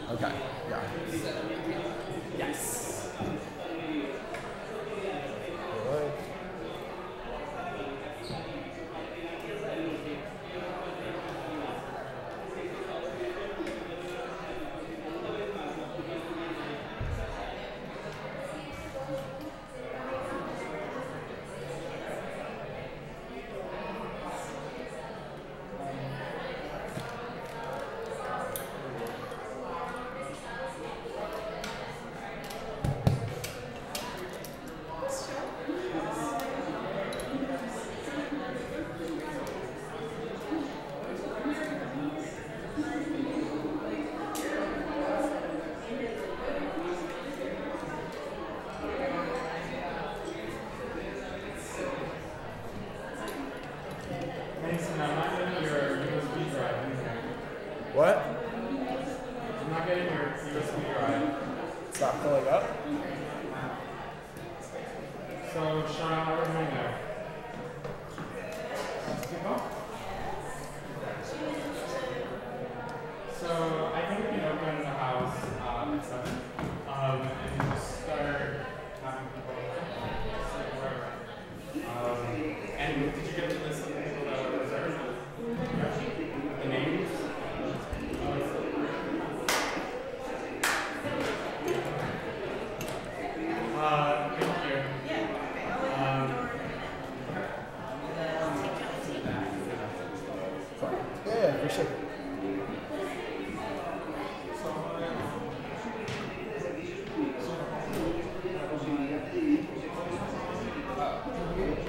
Okay. Yeah. Yes. All right. What? I'm not getting your USB drive. It's not pulling up? So, Sean, how are we doing there? Keep up. So, I think we can open the house at 7. And just start having people sit wherever. And did you get the list of the people that were reserved? The names? Thank you. Yeah, for sure.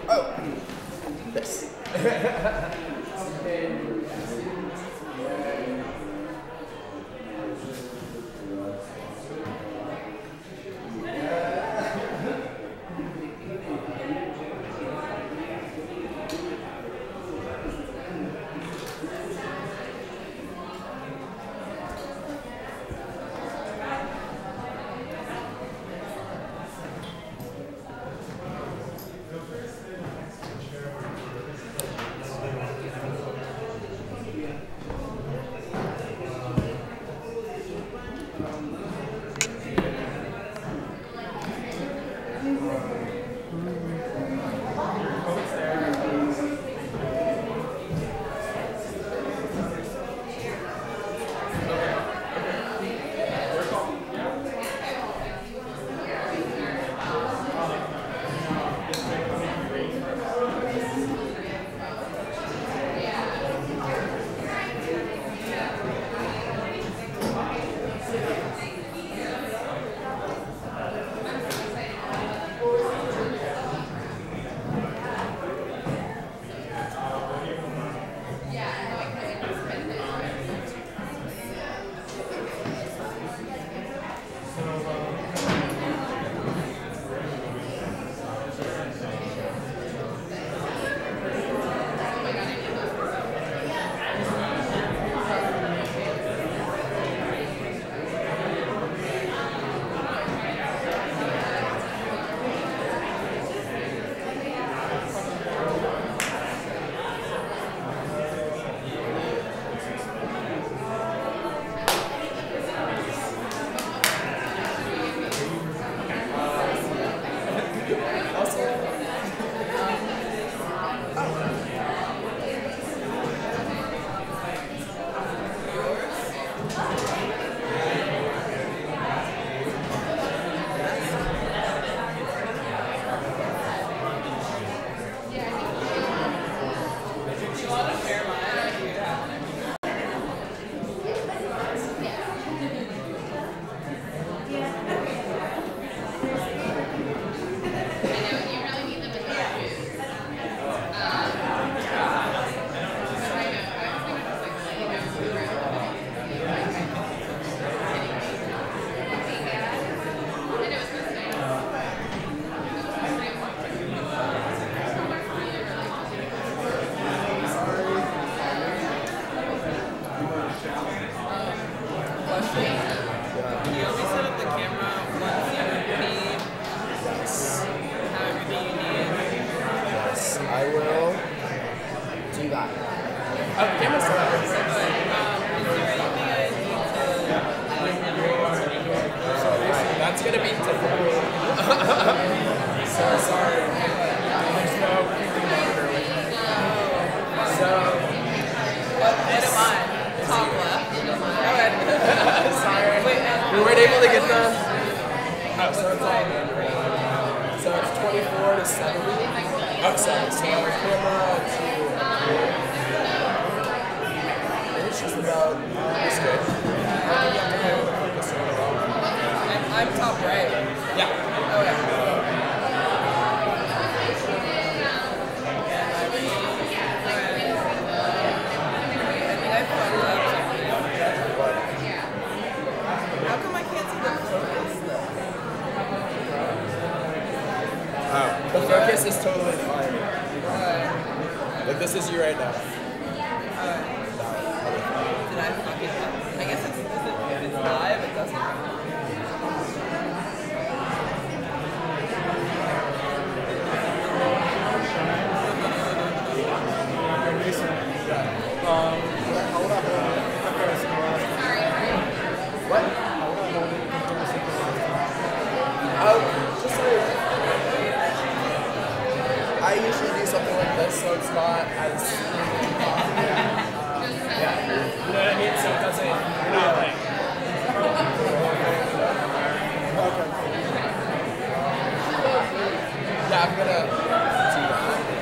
Oh, this. Oh, the camera's still on. Is there anything I need to We weren't able to get the... Oh, so it's all... So it's 24 to 70. Oh, sorry. So camera to... It's just about... It's good. I'm top right. Yeah. Oh, yeah. How come I can't see the focus though? Oh. The focus is totally fine. Like this is you right now. Did I fucking... I guess it's live, it doesn't... What? Just like, I usually do something like this, so it's not as... Yeah. You know what I mean? So it doesn't... You're not like... Okay. Yeah, I'm gonna do that.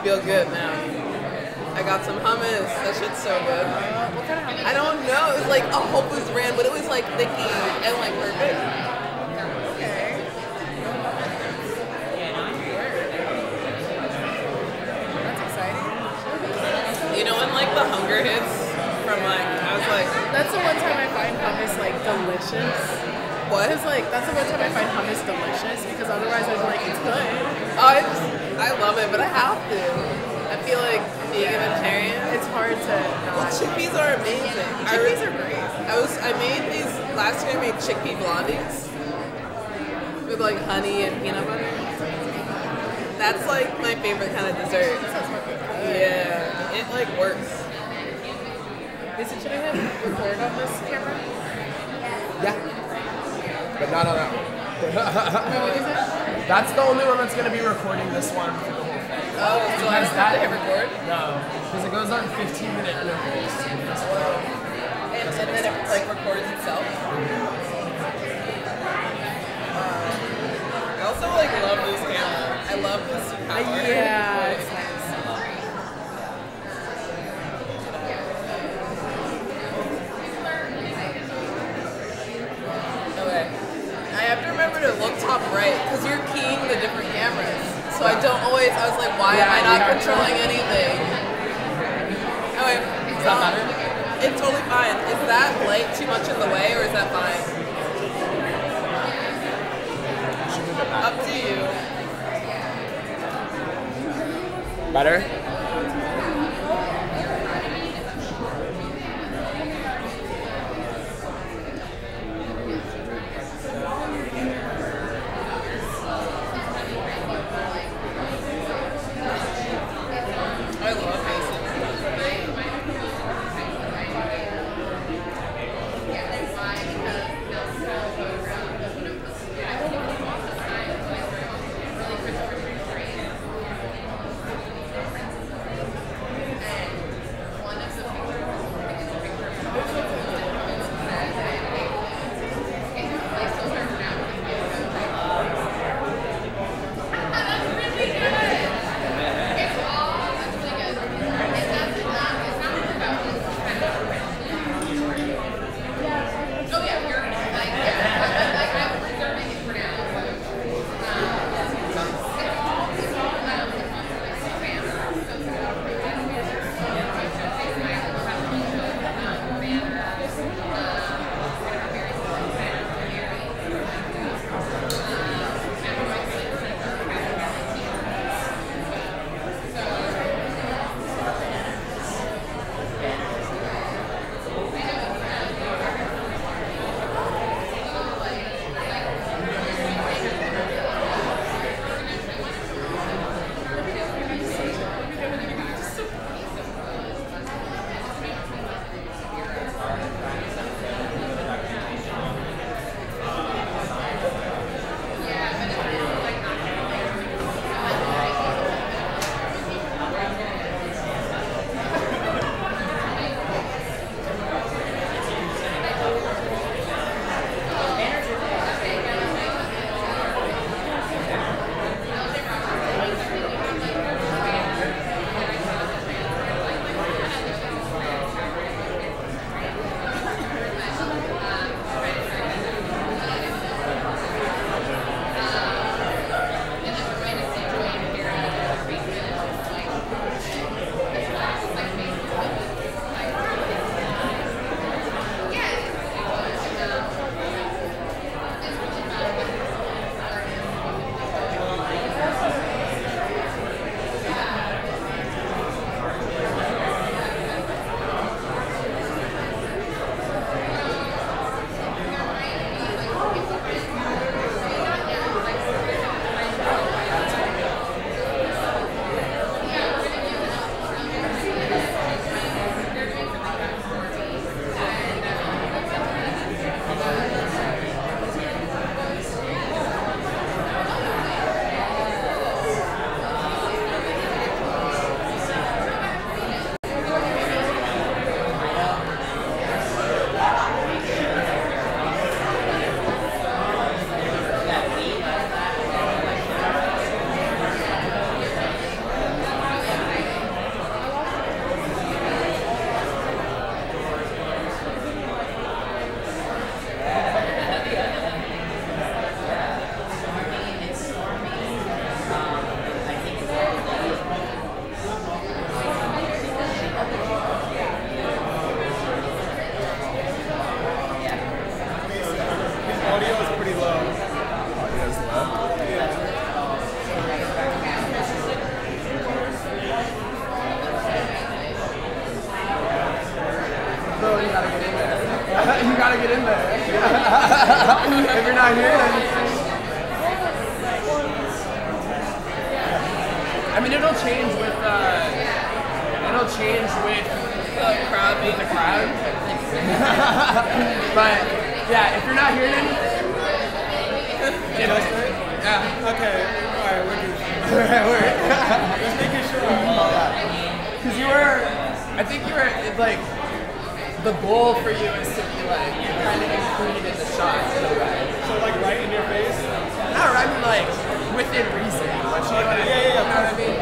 feel good now. I got some hummus. That shit's so good. What kind of hummus? I don't know. It was like a Whole Foods brand, but it was like thicky and like perfect. Okay. That's exciting. You know when like the hunger hits from like, I was like, That's the one time I find hummus like delicious. what? Because like that's the one time I find hummus delicious because otherwise I'm like it's good. Oh, I love it, but I have to. I feel like being a vegetarian. It's hard to Well, not. chickpeas are amazing. Chickpeas are great. I made these last year. I made chickpea blondies with like honey and peanut butter. That's like my favorite kind of dessert. Yeah, it like works. Lisa, should I have record on this camera? Yeah. But not on that one. What is it? That's the only one that's going to be recording this one for the whole thing. Oh, so I don't have to hit record? No, because it goes on 15-minute intervals. And then it like records itself? I also like love this camera. I love this power. Yeah, it's nice. Okay. I have to remember to look top right because you're keying the different cameras. So I don't always, I was like, why am I not controlling anything? Okay. Is that better? It's totally fine. Is that light too much in the way or is that fine? Up to you. Better? I love Mason. If you're not hearing anything. I mean, it'll change with The crowd being the crowd. But yeah, if you're not hearing anything, you know, yeah. Okay. Alright, we're good. Just making sure. Because I think you were like, the goal for you is to be like kind of included in the shot in a way. So like right in your face? No, I mean like within reason. But you know what I mean? Yeah. You know what I mean?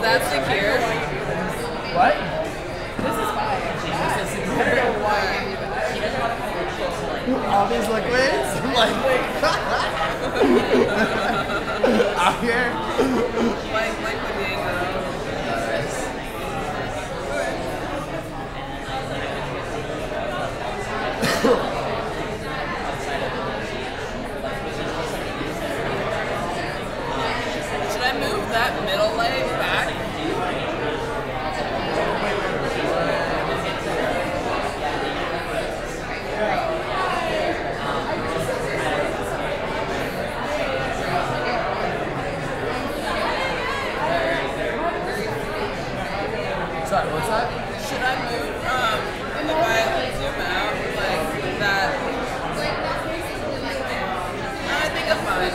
That's secure. What? This is fine. All these liquids? Like, out here? Like liquidating Should I move that middle leg back? Sorry, what's that? Should I move, if I zoom out, like that? I think I'm fine.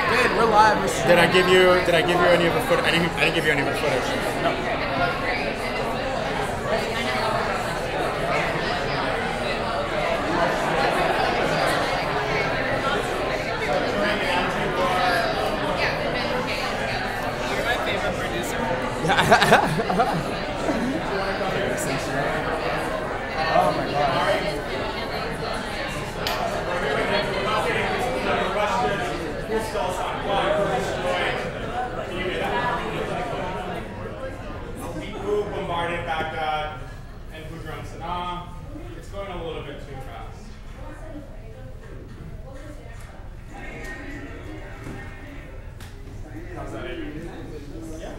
Good, we're live. Did I give you any of the footage? I didn't give you any of the footage. No. You're my favorite producer. Oh my god. Who bombarded Baghdad and who drunk Saddam? It's going a little bit too fast. How's that? Yeah.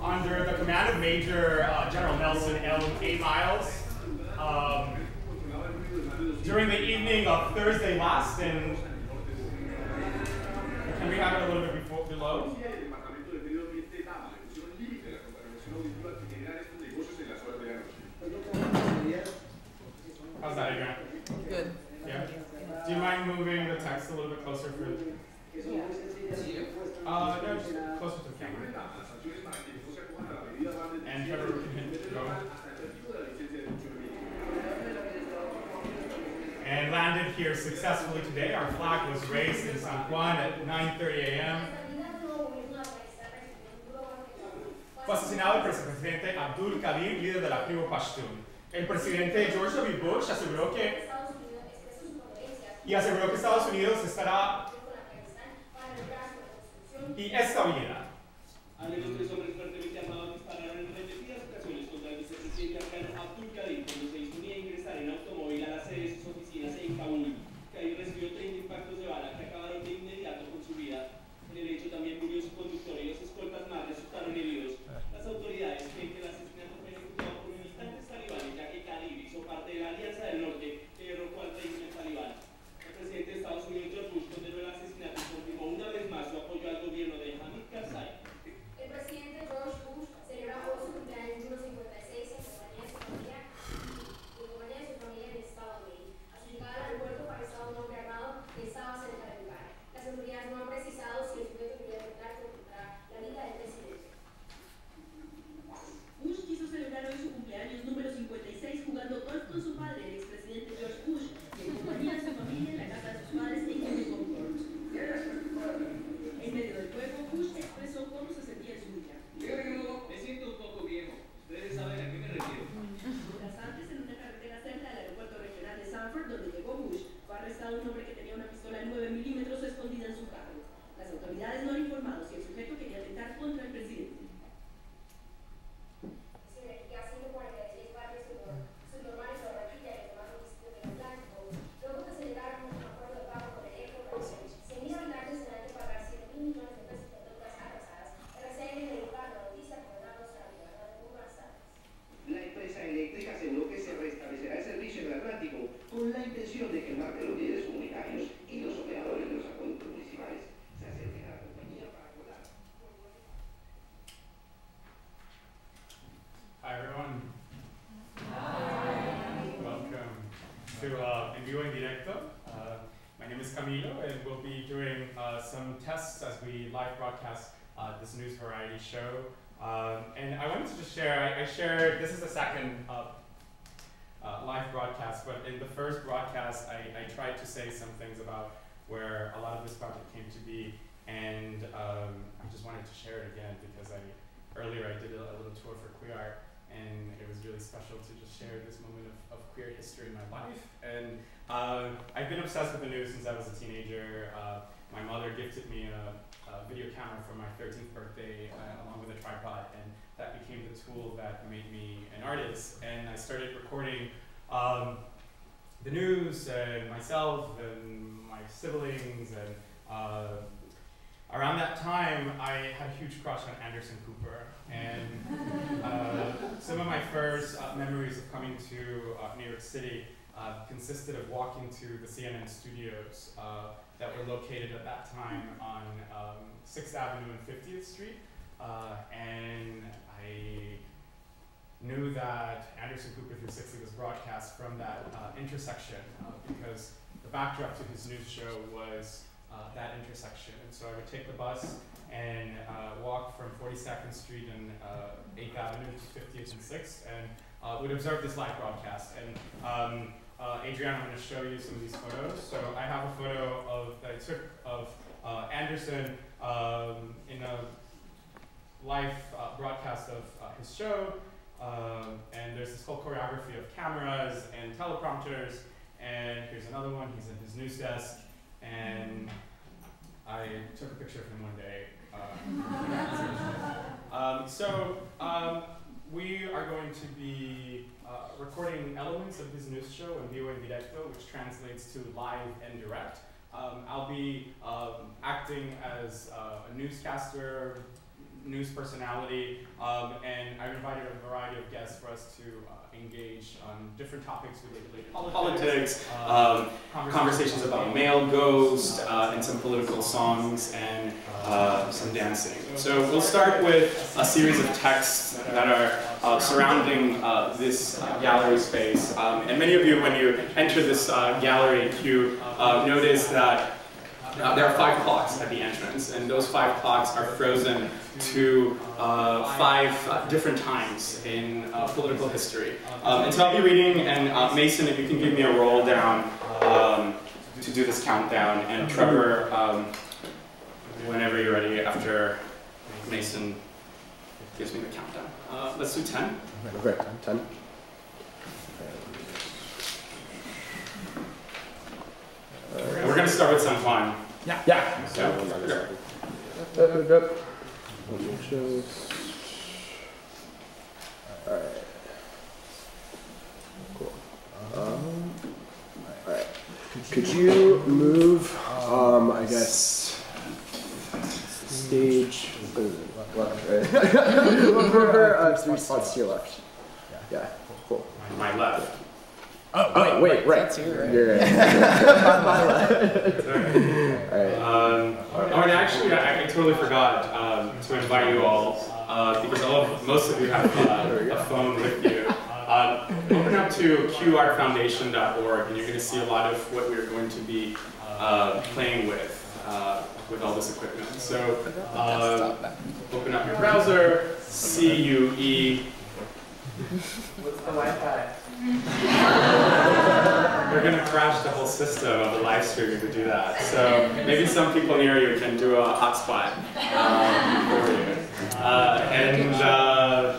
Under the command of Major General Nelson A. Miles, during the evening of Thursday last, and can we have it a little bit below? How's that, Adrienne? Good. Yeah? Do you mind moving the text a little bit closer for you? No, just closer to the camera. And Trevor, we can go. And landed here successfully today. Our flag was raised in San Juan at 9:30 a.m. Fue asesinado el presidente Abdul Qadir, líder de la tribu Pashtun. El presidente George W. Bush aseguró que Estados Unidos estará y estabilidad. Los tres hombres fuertemente armados dispararon en repetidas ocasiones contra el vicepresidente afgano Abdul Qadir cuando se disponía a ingresar en automóvil a la sede de sus oficinas en Kabul. Qadir recibió 30 impactos de bala que acabaron de inmediato con su vida. En el hecho también murió su conductor y los escoltas más resultaron heridos. Las autoridades creen que el asesinato fue ejecutado por militantes talibanes, ya que Qadir hizo parte de la Alianza del Norte que derrocó al régimen talibán. El presidente de Estados Unidos, George Bush, condenó el asesinato y confirmó una vez más su apoyo al gobierno de Hamid Karzai. El presidente George Bush to Vivo y En Directo. My name is Camilo, and we'll be doing some tests as we live broadcast this news variety show. And I wanted to just share, I shared, this is the second live broadcast, but in the first broadcast, I tried to say some things about where a lot of this project came to be, and I just wanted to share it again because earlier I did a little tour for Queer Art, and it was really special to just share this moment of queer history in my life. And I've been obsessed with the news since I was a teenager. My mother gifted me a video camera for my 13th birthday along with a tripod, and that became the tool that made me an artist. And I started recording the news and myself and my siblings, and around that time I had a huge crush on Anderson Cooper. And some of my first memories of coming to New York City consisted of walking to the CNN studios that were located at that time on 6th Avenue and 50th Street. And I knew that Anderson Cooper 360 was broadcast from that intersection because the backdrop to his news show was that intersection. And so I would take the bus and walk from 42nd Street and 8th Avenue to 50th and 6th, and would observe this live broadcast. And Adrienne, I'm going to show you some of these photos. So I have a photo that I took of Anderson in a live broadcast of his show. And there's this whole choreography of cameras and teleprompters. And here's another one. He's in his news desk. And I took a picture of him one day. We are going to be recording elements of his news show in Vivo y En Directo, which translates to live and direct. I'll be acting as a newscaster, news personality, and I've invited a variety of guests for us to engage on different topics related to politics, conversations about male ghost, and some political songs, and some dancing. So we'll start with a series of texts that are surrounding this gallery space. And many of you, when you enter this gallery, you notice that there are 5 clocks at the entrance, and those 5 clocks are frozen to 5 different times in political history. And so I'll be reading, and Mason, if you can give me a roll down to do this countdown, and Trevor, whenever you're ready, after Mason gives me the countdown. Let's do 10. Okay, 10. We're going to start with some fun. Yeah. Alright. Cool. Alright. Could you move, I guess, stage left, right? Over 3 spots to your left. Yeah, cool. My left. Oh, wait, right. That's you, right? You're right. My left. Alright. Actually, I totally forgot to invite you all, because most of you have a phone with you. Open up to qartfoundation.org, and you're going to see a lot of what we're going to be playing with all this equipment. So open up your browser, CUE. What's the Wi-Fi? We're going to crash the whole system of the live streaming to do that. So maybe some people near you can do a hotspot for you. And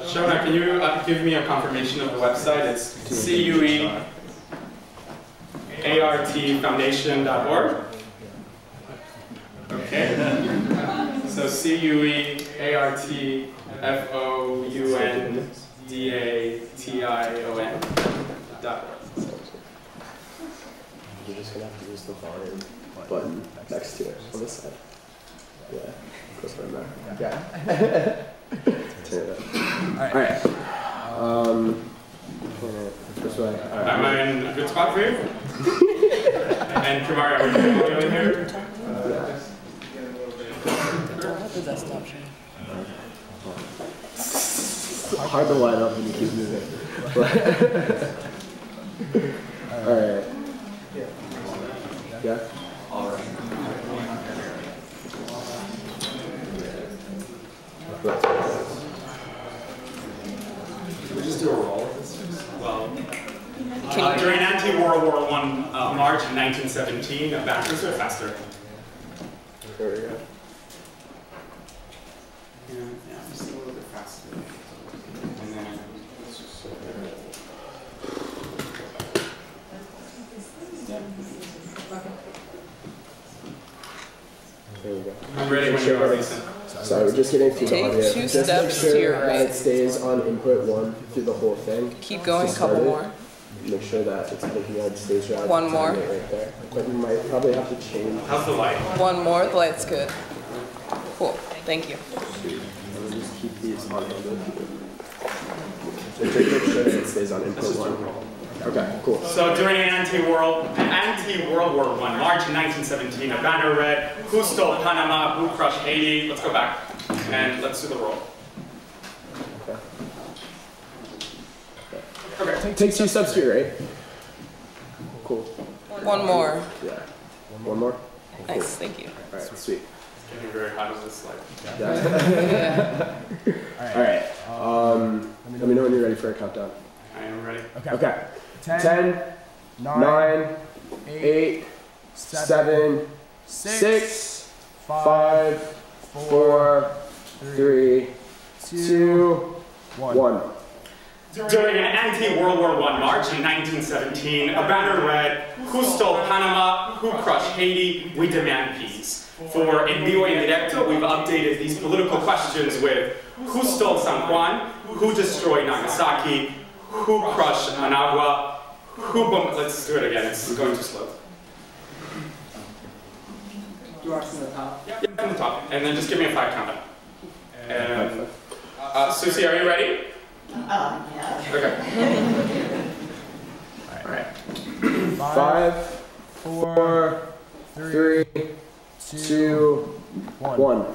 Shona, can you give me a confirmation of the website? It's CUEARTfoundation.org. Okay. So CUEARTFOUNDATION.org. You're just gonna have to use the volume button next to it on this side. Yeah, goes right there. Yeah. Turn it up. Alright. This way. Am I in a good spot for you? And Kimari, are we going in here? Hard to line up when you keep moving. Alright. do a roll. Well, during anti-World War I March in 1917, backwards or faster? There we go. Yeah, just a little bit faster. And then let's just There we go. I'm ready when you're ready. So we're just getting through the audio. Take 2 just steps make sure to your that right. it stays on input 1 through the whole thing. Keep going, a Just couple start it. more. Make sure that it's making out stays right. One more. Right there. But you might probably have to change. How's the light? One more, the light's good. Cool, thank you. We'll just keep these on input. Make sure that it stays on input 1. Okay, cool. So during anti-World War I March in 1917, a banner read, "Who stole Panama? Who crushed Haiti?" Let's go back and let's do the roll. Okay. Take 2 steps to your right. Cool. One more. Yeah. One more. Cool. Nice, thank you. All right. Sweet. It's getting very hot on this slide. Yeah. All right. Let me know when you're ready for a countdown. I am ready. Okay. 10, 9, 8, 7, 6, 5, 4, 3, 2, 1. During an anti-World War I March in 1917, a banner read, "Who stole Panama? Who crushed Haiti? We demand peace." For In Vivo y En Directo, we've updated these political questions with, "Who stole San Juan? Who destroyed Nagasaki? Who crushed Managua? Who bombed..." Let's do it again, it's going too slow. You are from the top? Yeah, from the top. And then just give me a 5 countdown. And, Susie, are you ready? Yeah. Okay. All right. 5, 4, 3, 2, 1.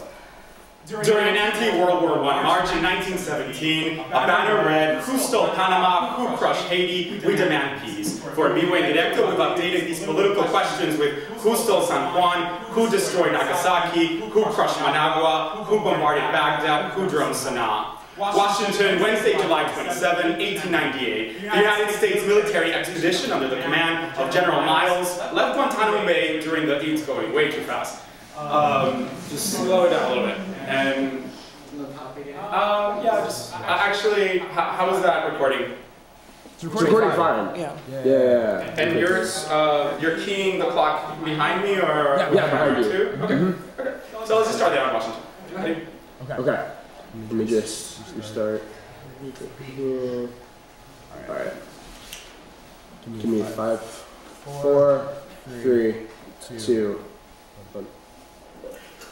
During an anti-World War I March in 1917, a banner read, "Who stole Panama? Who crushed Haiti? We demand peace." For Vivo y En Directo, we've updated these political questions with, "Who stole San Juan? Who destroyed Nagasaki? Who crushed Managua? Who bombarded Baghdad? Who droned Sana'a?" Washington, Wednesday, July 27, 1898. The United States military expedition under the command of General Miles left Guantanamo Bay during the... It's going way too fast. Just slow it down a little bit. And yeah, just actually, how was that recording? It's recording fine. Yeah. And yours, you're keying the clock behind me, or yeah, behind you. Too? Okay. Okay. So let's just start there on Washington. Ready? Okay. Let me just restart. All right. Give me 5, 4, 3, 2, 1.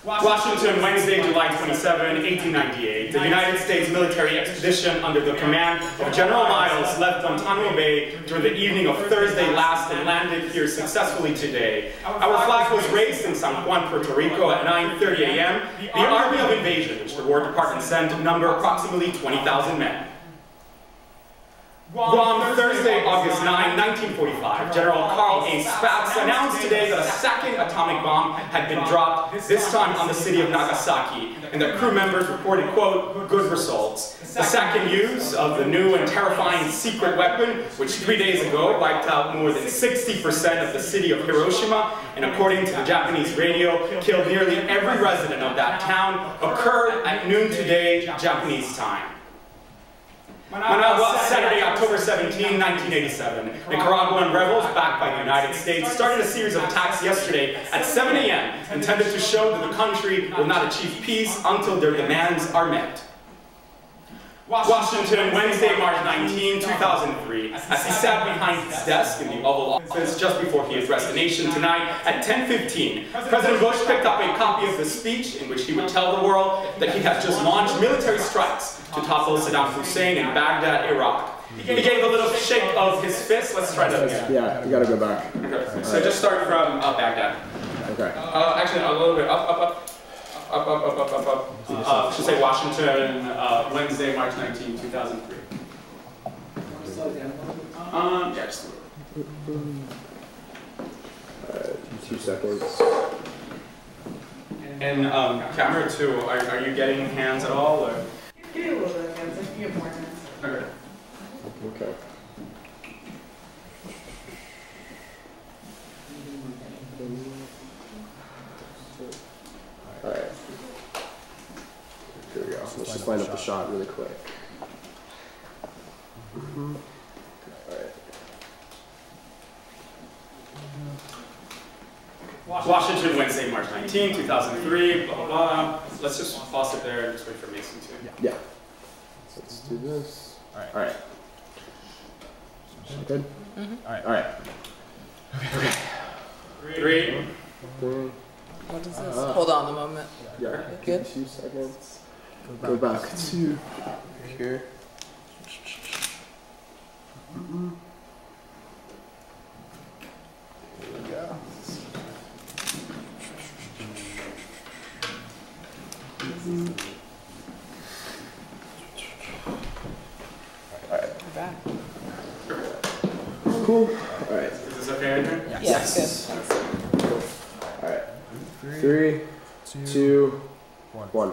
Washington, Wednesday, July 27, 1898. The United States military expedition under the command of General Miles left Guantanamo Bay during the evening of Thursday last and landed here successfully today. Our flag was raised in San Juan, Puerto Rico at 9:30 a.m. The Army of Invasion, which the War Department sent, numbered approximately 20,000 men. Guam, Thursday, August 9, 1945, General Carl A. Spaatz announced today that a second atomic bomb had been dropped, this time on the city of Nagasaki, and the crew members reported, quote, "good results." The second use of the new and terrifying secret weapon, which 3 days ago wiped out more than 60% of the city of Hiroshima, and according to the Japanese radio, killed nearly every resident of that town, occurred at noon today, Japanese time. Managua, Saturday, October 17, 1987. Nicaraguan rebels, backed by the United States, started a series of attacks yesterday at 7 a.m. intended to show that the country will not achieve peace until their demands are met. Washington, Wednesday, March 19, 2003. As he sat behind his desk in the Oval Office just before he addressed the nation tonight at 10:15, President Bush picked up a copy of the speech in which he would tell the world that he had just launched military strikes to topple Saddam Hussein in Baghdad, Iraq. He gave a little shake of his fist. Let's try that again. Yeah, you gotta go back. Okay. So just start from Baghdad. Okay. Actually, a little bit up. Should say Washington, Wednesday, March 19, 2003. Yeah, just a little. 2 seconds. And camera 2, are you getting hands at all? Or? Give me a little bit of hands. I can get more hands. Okay. Okay. All right. Here we go. Let's just line up the shot really quick. All right. Washington, Wednesday, March 19, 2003, blah, blah, blah. Let's just pause it there and just wait for Mason to. Yeah. So let's do this. All right. Good? All right. Okay. 3. What is this? Hold on a moment. Yeah. Good? 2 seconds. Go back to here. There we go. All right. We're back. Cool. All right. Is this okay, Adrienne? Yes. Good. All right. 3, 2, 1.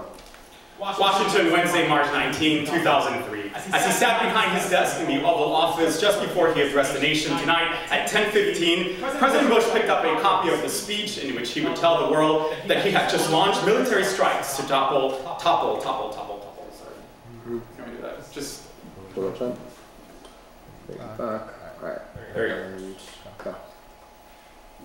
Washington, Wednesday, March 19, 2003. As he sat behind his desk in the Oval Office just before he addressed the nation tonight at 10:15, President Bush picked up a copy of the speech in which he would tell the world that he had just launched military strikes to topple. Sorry. Can we do that? Just. One more time. Back. All right. There we go. And go.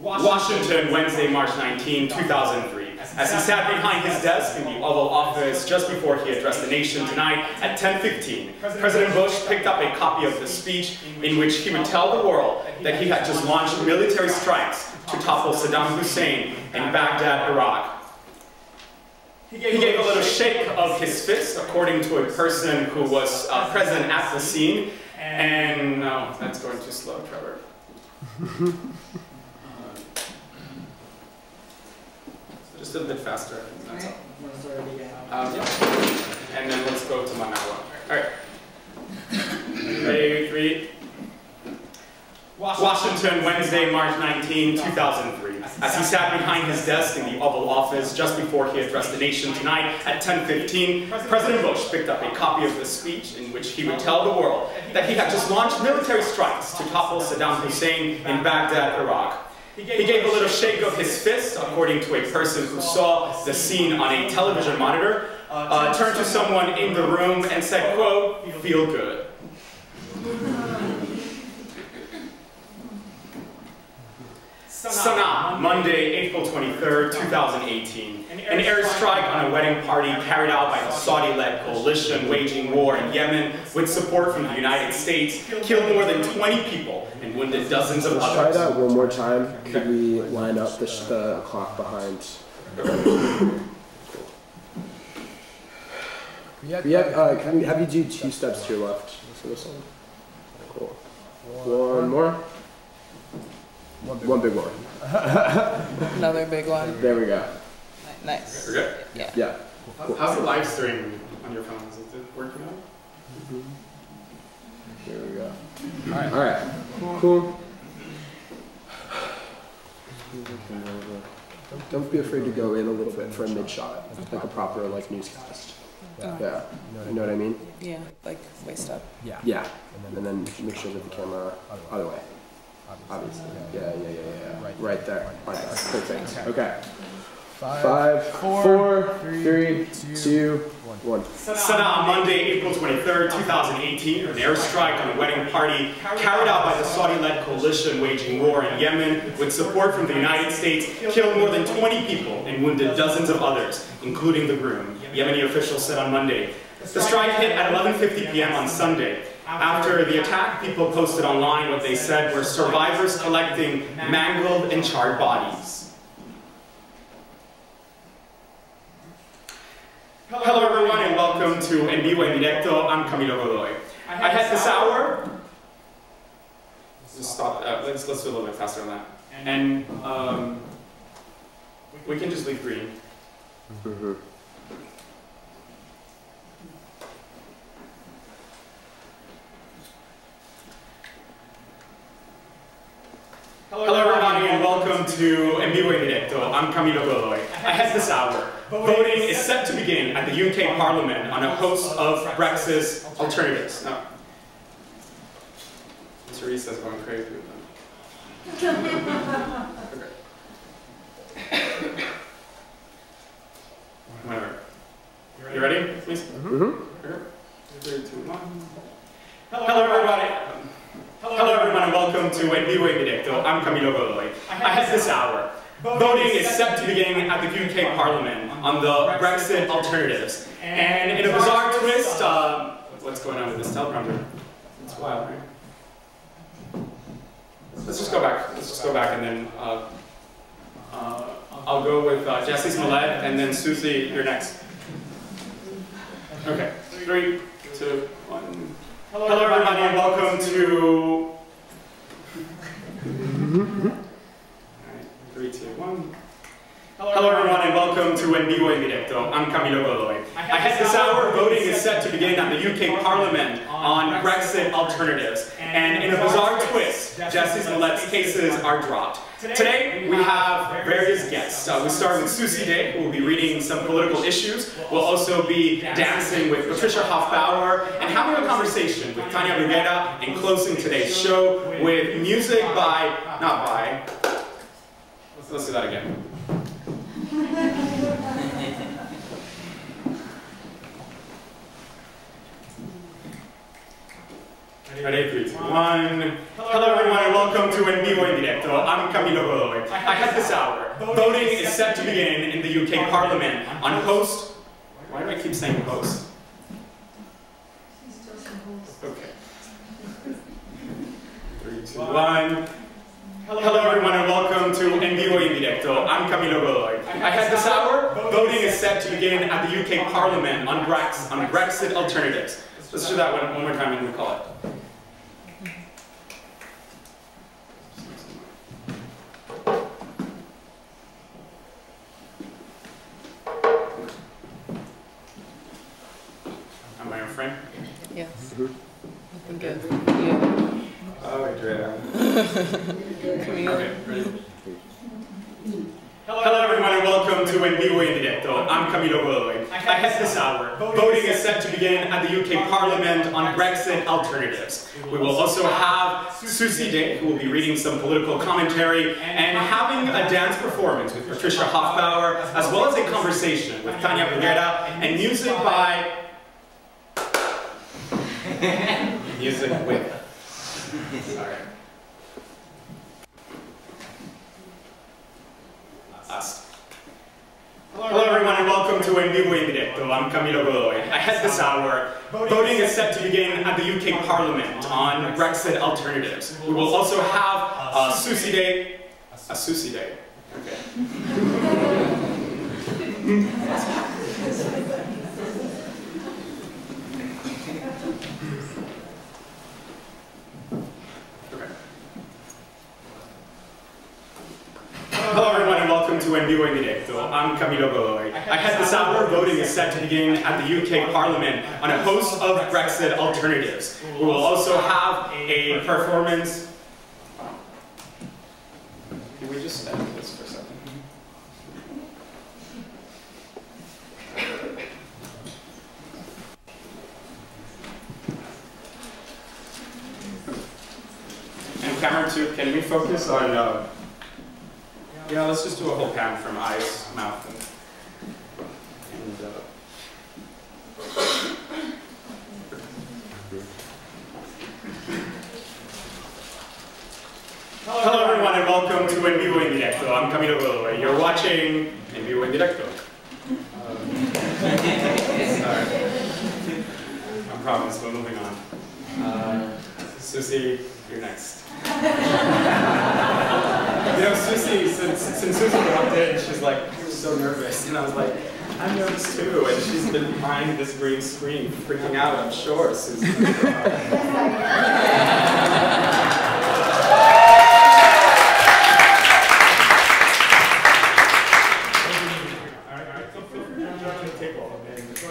Washington, Wednesday, March 19, 2003. As he sat behind his desk in the Oval Office just before he addressed the nation tonight at 10:15, President Bush picked up a copy of the speech in which he would tell the world that he had just launched military strikes to topple Saddam Hussein in Baghdad, Iraq. He gave a little shake of his fist, according to a person who was present at the scene. And no, that's going too slow, Trevor. Just a bit faster. That's all. And then let's go to Manawa. All right. Ready, 3. Washington, Wednesday, March 19, 2003. As he sat behind his desk in the Oval Office just before he addressed the nation tonight at 10:15, President Bush picked up a copy of the speech in which he would tell the world that he had just launched military strikes to topple Saddam Hussein in Baghdad, Iraq. He gave a little shake of his fist, according to a person who saw the scene on a television monitor, turned to someone in the room and said, quote, "Feel good." Sana'a, Monday, April 23rd, 2018. An airstrike on a wedding party carried out by the Saudi-led coalition waging war in Yemen with support from the United States killed more than 20 people and wounded dozens of others. Try that one more time. Could we line up the clock behind? Can we have you do 2 steps to your left? So this one. Cool. One more. One big one. Another big one. There we go. Nice. We're good? Yeah. Yeah. Cool. How's the live stream on your phone? Is it working out? There we go. All right. Cool. Don't be afraid to go in a little bit for a mid shot, like a proper newscast. Yeah. You know what I mean? Yeah, like waist up. Yeah. And then make sure that the camera other way. Obviously. Yeah. Right there. Perfect. Okay. 5, 4, 3, 2, 1. Sana'a, Monday, April 23rd, 2018. An airstrike on a wedding party carried out by the Saudi-led coalition waging war in Yemen with support from the United States killed more than 20 people and wounded dozens of others, including the groom, Yemeni officials said on Monday. The strike hit at 11:50 p.m. on Sunday. After the attack, people posted online what they said were survivors collecting mangled and charred bodies. Hello everyone and welcome to En Vivo y En Directo. I'm Camilo Godoy. I had this hour. Just stop. Let's do a little bit faster on that. And we can just leave green. Hello everybody and welcome to En Vivo y En Directo. I'm Camilo Godoy. Ahead this hour, voting is set to begin at the UK Parliament on a host of Brexit alternatives. Teresa's going crazy with them. Okay. Whatever. You ready, please? Mm-hmm. 3, 2, 1. Hello, everybody. Hello, everyone, and welcome to Vivo y En Directo. I'm Camilo Godoy. Ahead this hour, voting is set to begin at the UK Parliament on the Brexit alternatives. And in a bizarre twist, what's going on with this teleprompter? It's wild, right? Let's just go back. Let's just go back, and then I'll go with Jessie Smollett, and then Susie, you're next. Okay, 3, 2, 1. Hello, everybody, and welcome to. Alright, 3, 2, 1. Hello, everyone, and welcome to Vivo y En Directo. I'm Camilo Godoy. Ahead this hour, voting is set to begin at the UK Parliament on Brexit alternatives. And in a bizarre twist, Jessie Smollett's cases are dropped. Today, we have various guests. We start with Susie Day, who will be reading some political issues. We'll also be dancing with Patricia Hoffbauer and having a conversation with Tania Bruguera and closing today's show with music by, not by, let's do that again. Ready, 3, 2, 1. Hello, everyone, and welcome to Vivo y En Directo. I'm Camilo Godoy. Ahead this hour, voting is set to begin in the UK Parliament on host. Why do I keep saying host? Okay. 3, 2, 1. Hello, everyone, and welcome to Vivo y En Directo. I'm Camilo Godoy. Ahead this hour, voting is set to begin at the UK Parliament on Brexit alternatives. Let's do that one more time and we'll call it. Am I your friend? Yes. Mm-hmm. I think it's you. Oh, Adrienne. Camilo. Okay, ready? Hello, everyone, and welcome to Vivo y En Directo. I'm Camilo Godoy. Ahead this hour, voting is set to begin at the UK Parliament on Brexit alternatives. We will also have Susie Day, who will be reading some political commentary and having a dance performance with Patricia Hoffbauer, as well as a conversation with Tania Bruguera and music by... music with... Sorry. Hello, everyone, and welcome to Vivo y En Directo. I'm Camilo Godoy. Ahead this hour, voting is set to begin at the UK Parliament on Brexit alternatives. We will also have a Susie Day. A Susie Day. Okay. Hello, everyone, and welcome to Vivo y En Directo. I'm Camilo Godoy. Ahead this hour, voting is set to begin at the UK Parliament on a host of Brexit alternatives. We will also have a performance. Can we just end this for a second? And camera 2, can we focus on yeah, let's just do a whole pan from eyes, mouth, and Hello, everyone, and welcome to Vivo y En Directo. I'm Camilo Godoy. You're watching Vivo y En Directo. Sorry. I promise, we're moving on. Susie, you're next. You know, Susie, since Susie walked in, she's like so nervous, and I was like, I'm nervous too, and she's been behind this green screen, freaking out, I'm sure, Susie.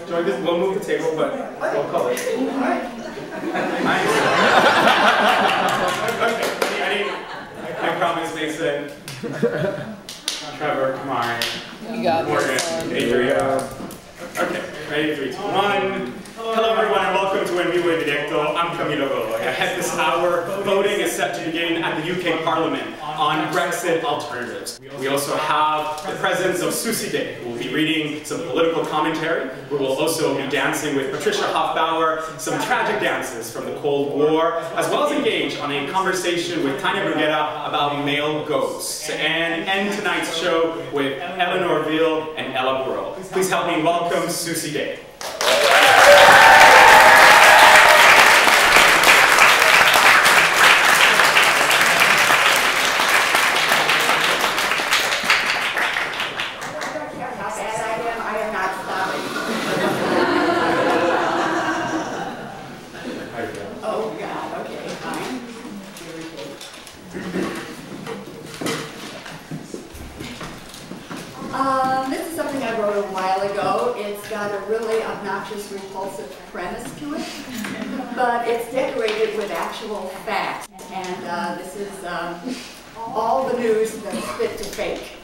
Join this, we'll move the table, but we'll call it. Okay, I promise, Mason. Trevor, Kimari, You got Morgan, this. Adrienne. Okay, ready, 3, 2, 1. Hello, everyone, and welcome to Vivo y En Directo. I'm Camilo Godoy. ahead this hour, voting is set to begin at the UK Parliament on Brexit alternatives. We also have the presence of Susie, who will be reading some political commentary. We will also be dancing with Patricia Hoffbauer, some tragic dances from the Cold War, as well as engage on a conversation with Tania Bruguera about male ghosts, and end tonight's show with Eléonore and Boureau. Please help me welcome Susie Day. This is something I wrote a while ago. It's got a really obnoxious, repulsive premise to it, but it's decorated with actual facts. And this is all the news that's fit to fake.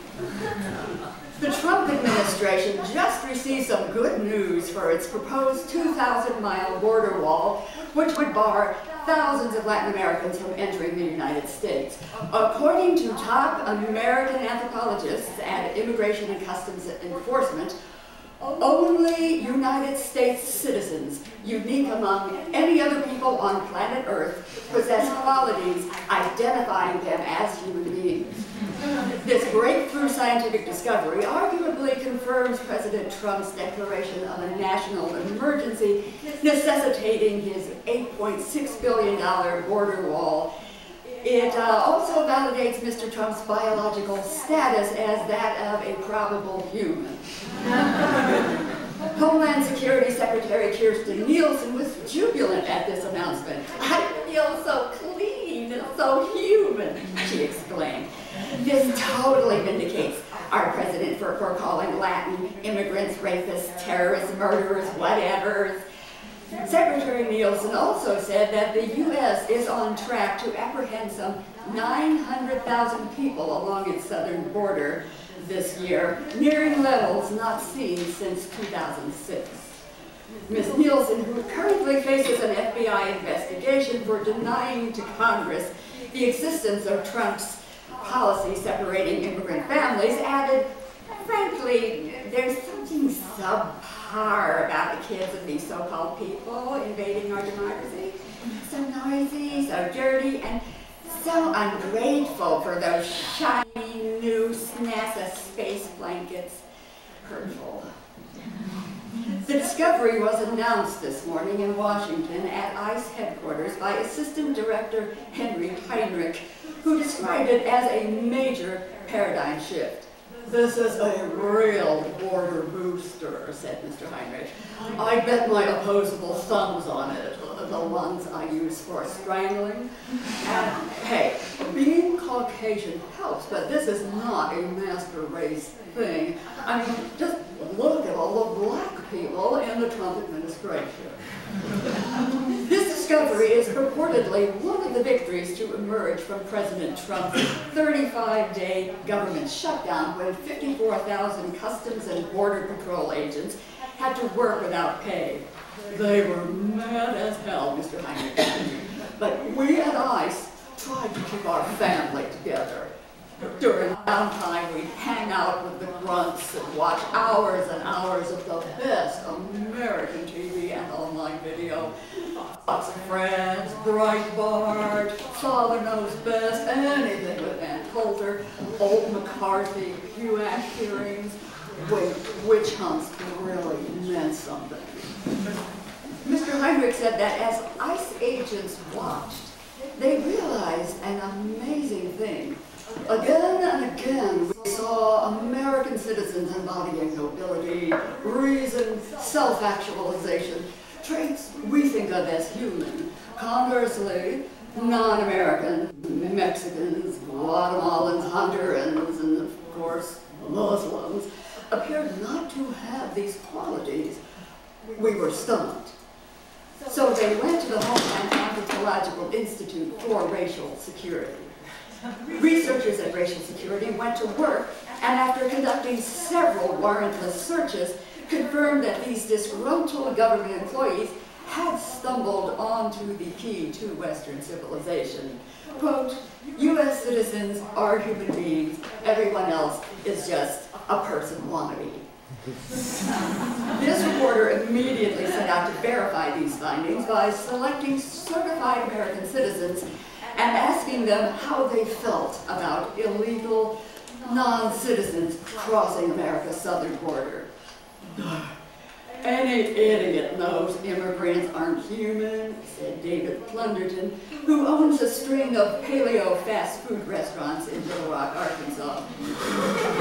The Trump administration just received some good news for its proposed 2,000-mile border wall, which would bar thousands of Latin Americans from entering the United States. According to top American anthropologists and Immigration and Customs Enforcement, only United States citizens, unique among any other people on planet Earth, possess qualities identifying them as human beings. This breakthrough scientific discovery arguably confirms President Trump's declaration of a national emergency, necessitating his $8.6 billion border wall. It also validates Mr. Trump's biological status as that of a probable human. Homeland Security Secretary Kirstjen Nielsen was jubilant at this announcement. "I feel so clean, so human," she exclaimed. This totally vindicates our president for calling Latin immigrants rapists, terrorists, murderers, whatever. Secretary Nielsen also said that the U.S. is on track to apprehend some 900,000 people along its southern border this year, nearing levels not seen since 2006. Ms. Nielsen, who currently faces an FBI investigation for denying to Congress the existence of Trump's policy separating immigrant families, added, "Frankly, there's something subpar about the kids of these so-called people invading our democracy. So noisy, so dirty, and so ungrateful for those shiny new NASA space blankets. Hurtful." The discovery was announced this morning in Washington at ICE headquarters by Assistant Director Henry Heinrich, who described it as a major paradigm shift. "This is a real border booster," said Mr. Heinrich. "I bet my opposable thumbs on it, the ones I use for strangling. And hey, being Caucasian helps, but this is not a master race thing. I mean, just look at all the black people in the Trump administration." This discovery is purportedly one of the victories to emerge from President Trump's 35-day government shutdown, when 54,000 Customs and Border Patrol agents had to work without pay. "They were mad as hell," Mr. Heinrich said. "But we at ICE tried to keep our family together. During downtime, we'd hang out with the grunts and watch hours and hours of the best American TV and online video. Lots of Friends, Breitbart, Father Knows Best, anything with Ann Coulter, old McCarthy, HUAC hearings, witch hunts really meant something." Mr. Heinrich said that as ICE agents watched, they realized an amazing thing. Again and again, we saw American citizens embodying nobility, reason, self-actualization, traits we think of as human. Conversely, non-American, Mexicans, Guatemalans, Hondurans, and of course, Muslims, appeared not to have these qualities. We were stunned. So they went to the Homeland Anthropological Institute for Racial Security. Researchers at Racial Security went to work, and after conducting several warrantless searches, confirmed that these disgruntled government employees had stumbled onto the key to Western civilization. Quote, U.S. citizens are human beings, everyone else is just a person wannabe. This reporter immediately set out to verify these findings by selecting certified American citizens and asking them how they felt about illegal non-citizens crossing America's southern border. Any idiot knows immigrants aren't human, said David Plunderton, who owns a string of paleo fast food restaurants in Little Rock, Arkansas.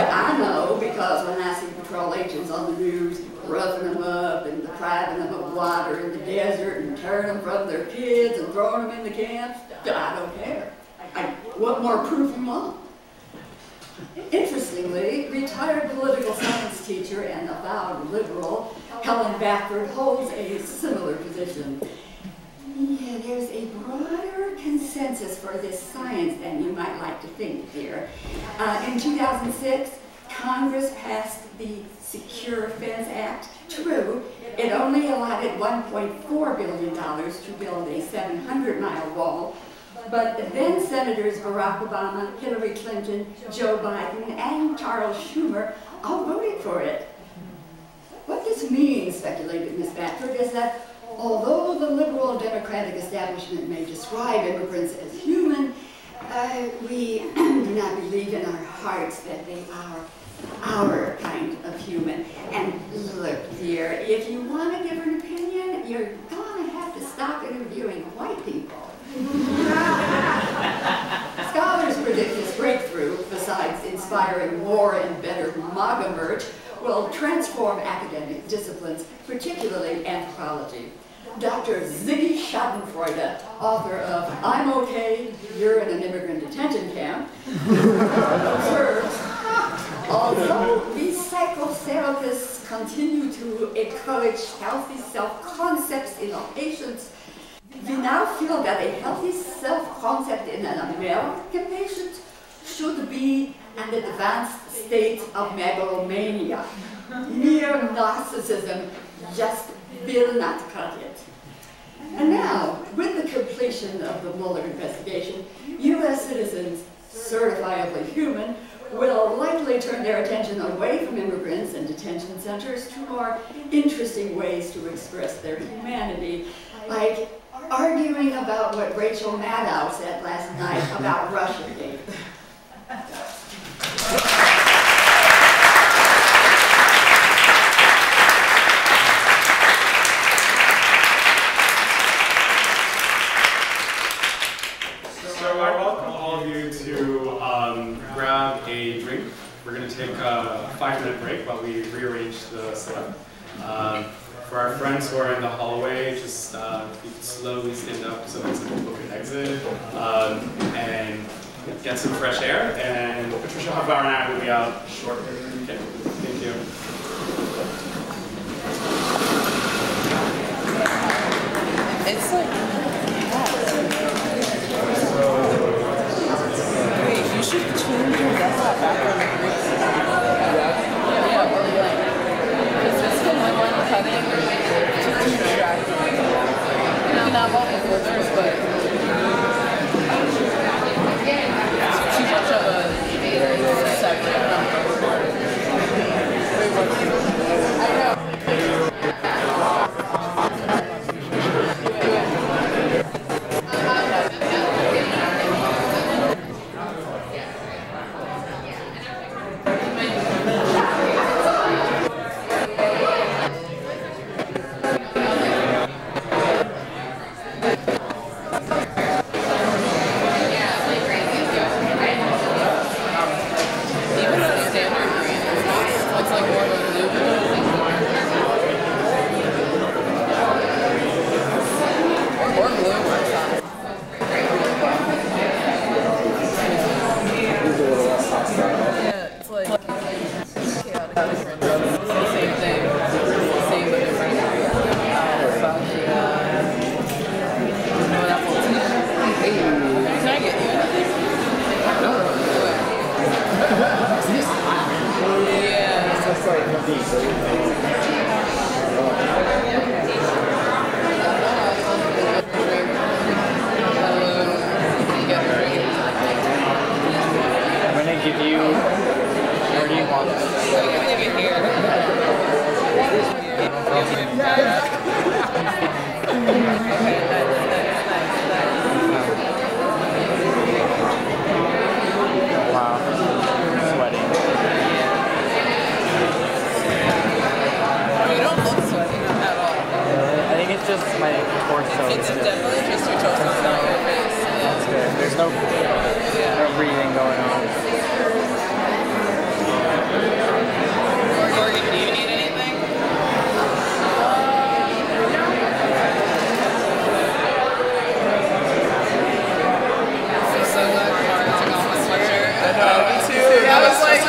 I know because when I see patrol agents on the news roughing them up and depriving them of water in the desert and tearing them from their kids and throwing them in the camps, I don't care. What more proof you want? Interestingly, retired political science teacher and avowed liberal Helen Bafford holds a similar position. Yeah, there's a broader consensus for this science than you might like to think, dear. In 2006, Congress passed the Secure Fence Act. True, it only allotted $1.4 billion to build a 700-mile wall, but then Senators Barack Obama, Hillary Clinton, Joe Biden, and Charles Schumer all voted for it. What this means, speculated Ms. Bafford, is that although the liberal democratic establishment may describe immigrants as human, we do not believe in our hearts that they are our kind of human. And look, dear, if you want a different opinion, you're gonna have to stop interviewing white people. Scholars predict this breakthrough, besides inspiring more and better MAGA merch, will transform academic disciplines, particularly anthropology. Dr. Ziggy Schadenfreude, author of I'm Okay, You're in an Immigrant Detention Camp, observes, although these psychotherapists continue to encourage healthy self-concepts in our patients, we now feel that a healthy self-concept in an American patient should be an advanced state of megalomania. Mere narcissism just will not cut it. And now, with the completion of the Mueller investigation, U.S. citizens, certifiably human, will likely turn their attention away from immigrants and detention centers to more interesting ways to express their humanity, like arguing about what Rachel Maddow said last night about Russiagate. So I welcome all of you to grab a drink. We're going to take a 5-minute break while we rearrange the setup. For our friends who are in the hallway, just you can slowly stand up so there's an open exit and get some fresh air. And Patricia Hoffbauer and I will be out shortly. Okay, thank you. It's like, wait, you should change your desktop background. Yeah, or blank. Because this can like one cutting to distract you. Not multiple filters, but it's too much of a separate number. I know. there's no breathing going on. Morgan, do you need anything? This is so good. Morgan took off my sweatshirt. I know, me too. I was like,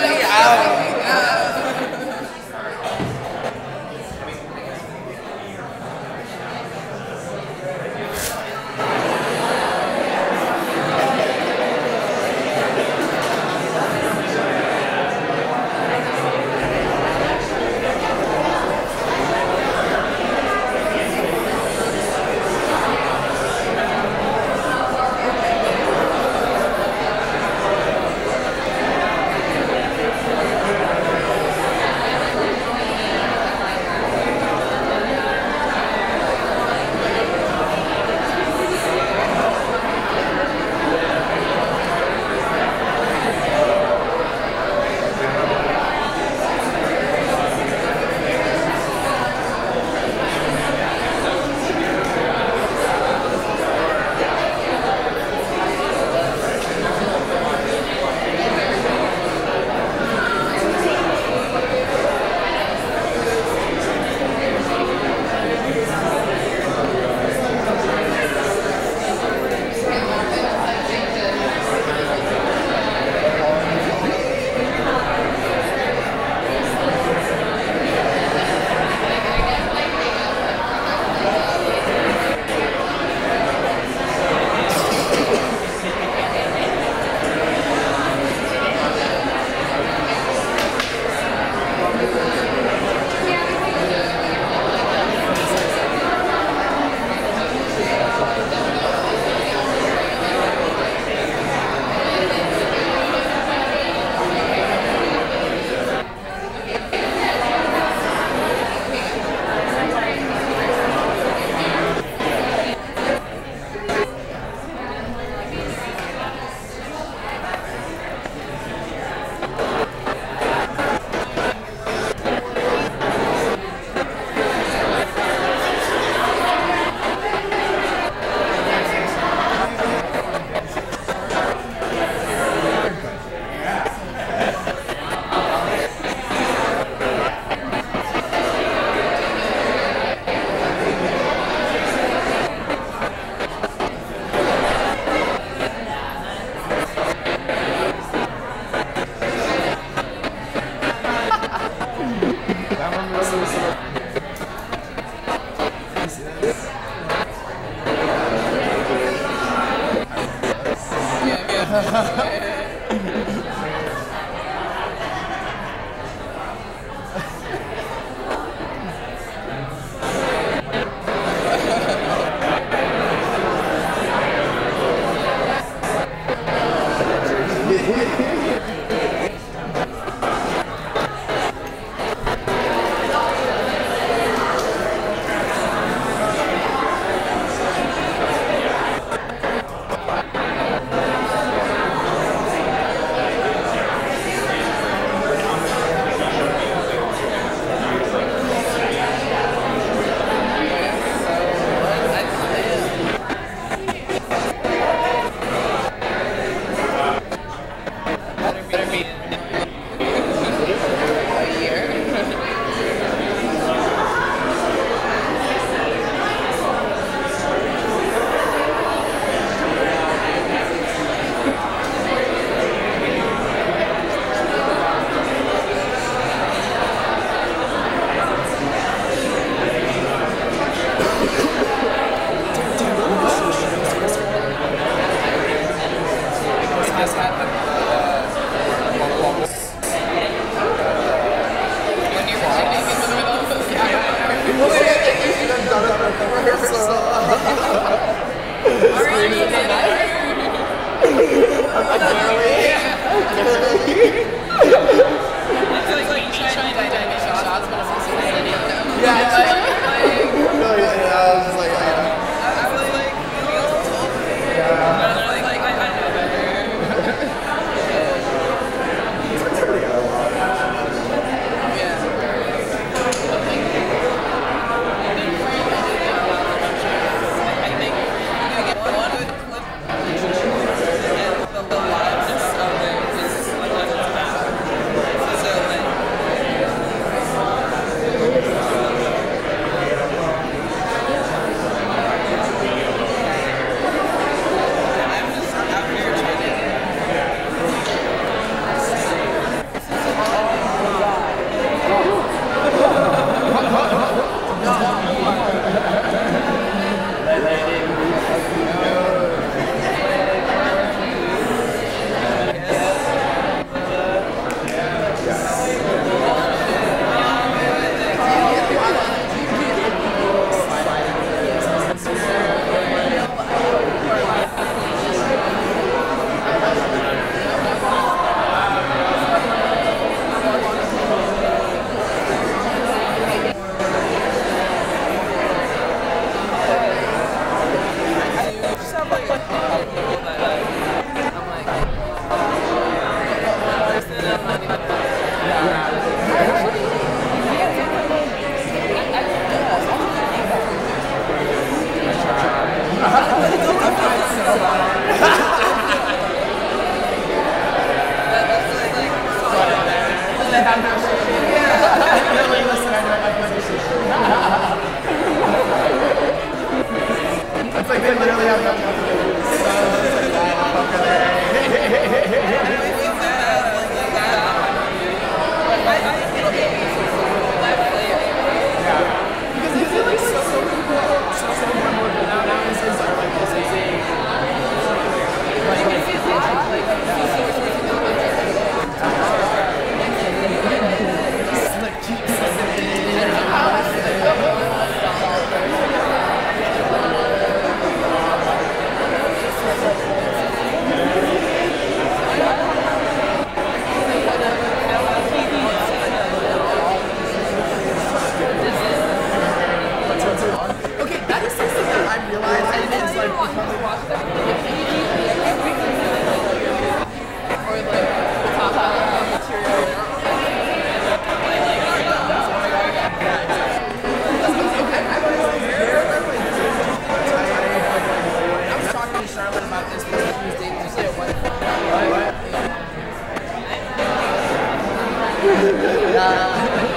this person who's dating usually a white woman.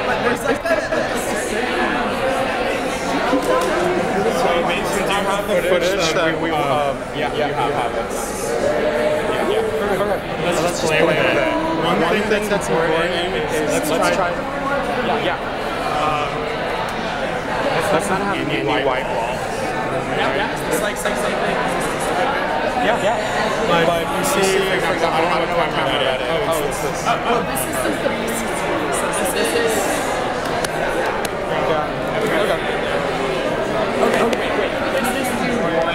But there's like that. So, Mason, do you have the footage that we yeah, you have it. Let's play with it. One thing that's important is let's try. Yeah. Let's not have any white wall. Yeah. It's like same thing. Yeah. But you see, for example, I don't know what camera that is. Oh, it's this. Well, this is the so this is. Okay, wait. Let's just do one.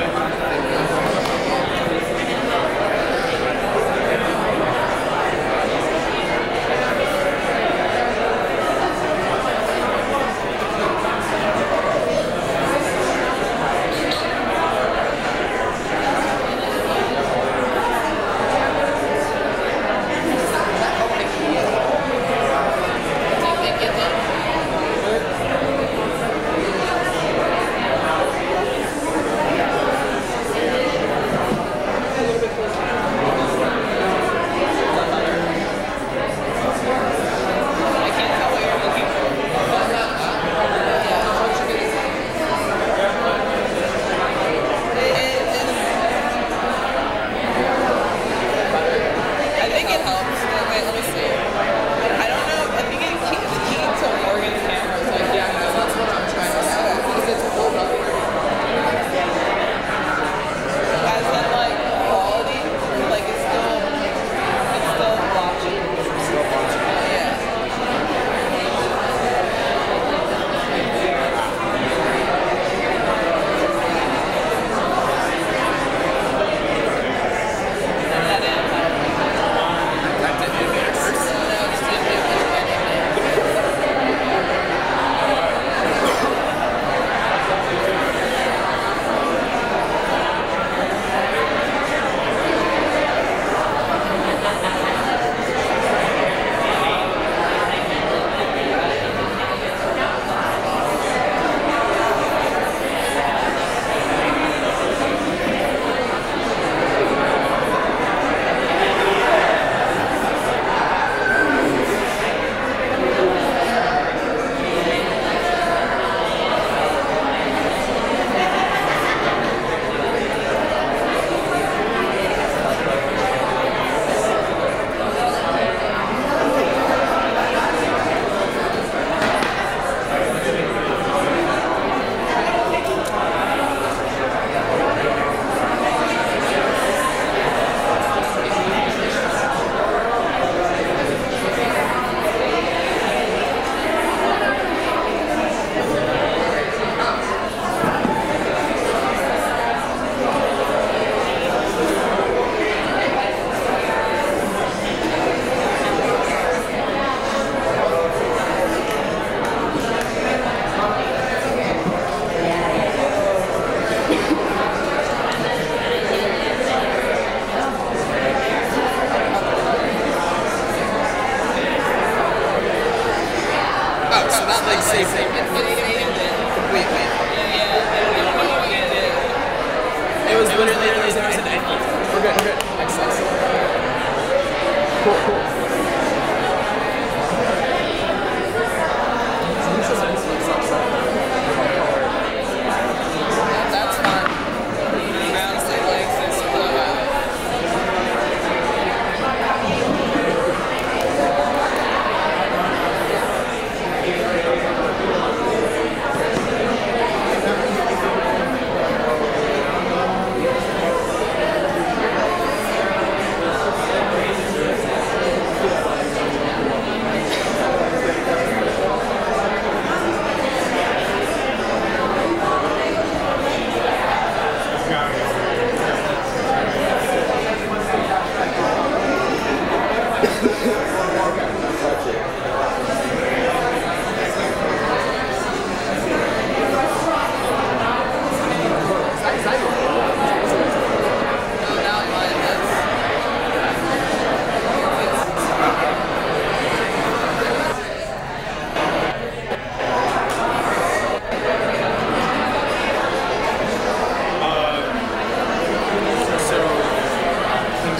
So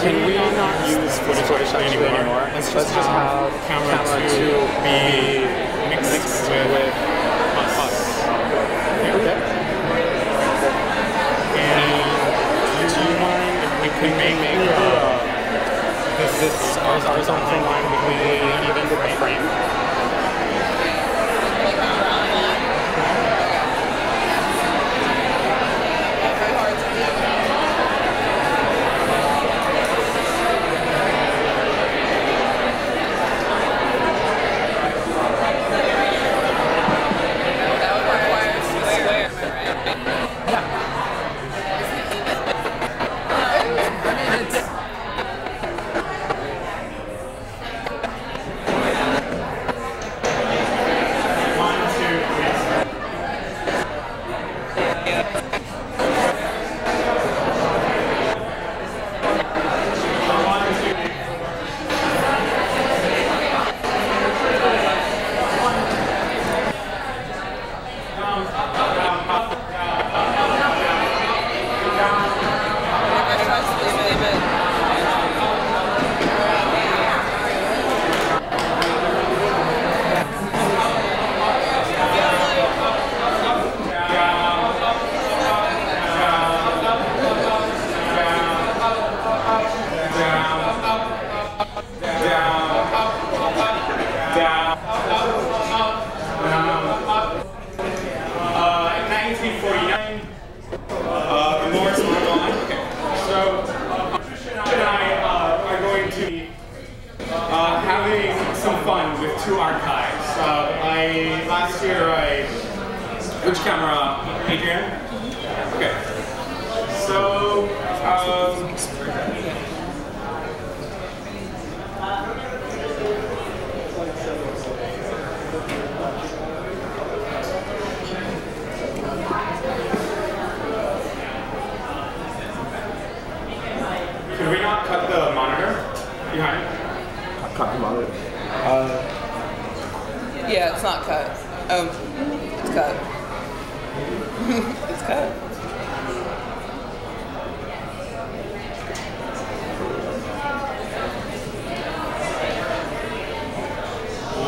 Can we not use footage anymore? Let's just have camera 2 be mixed with us. Okay. And do you mind if we can make this horizontal line completely even frame? Which camera? Adrienne? Okay. So, could we not cut the monitor behind? Cut the monitor. Yeah, it's not cut. It's cut. It's cut.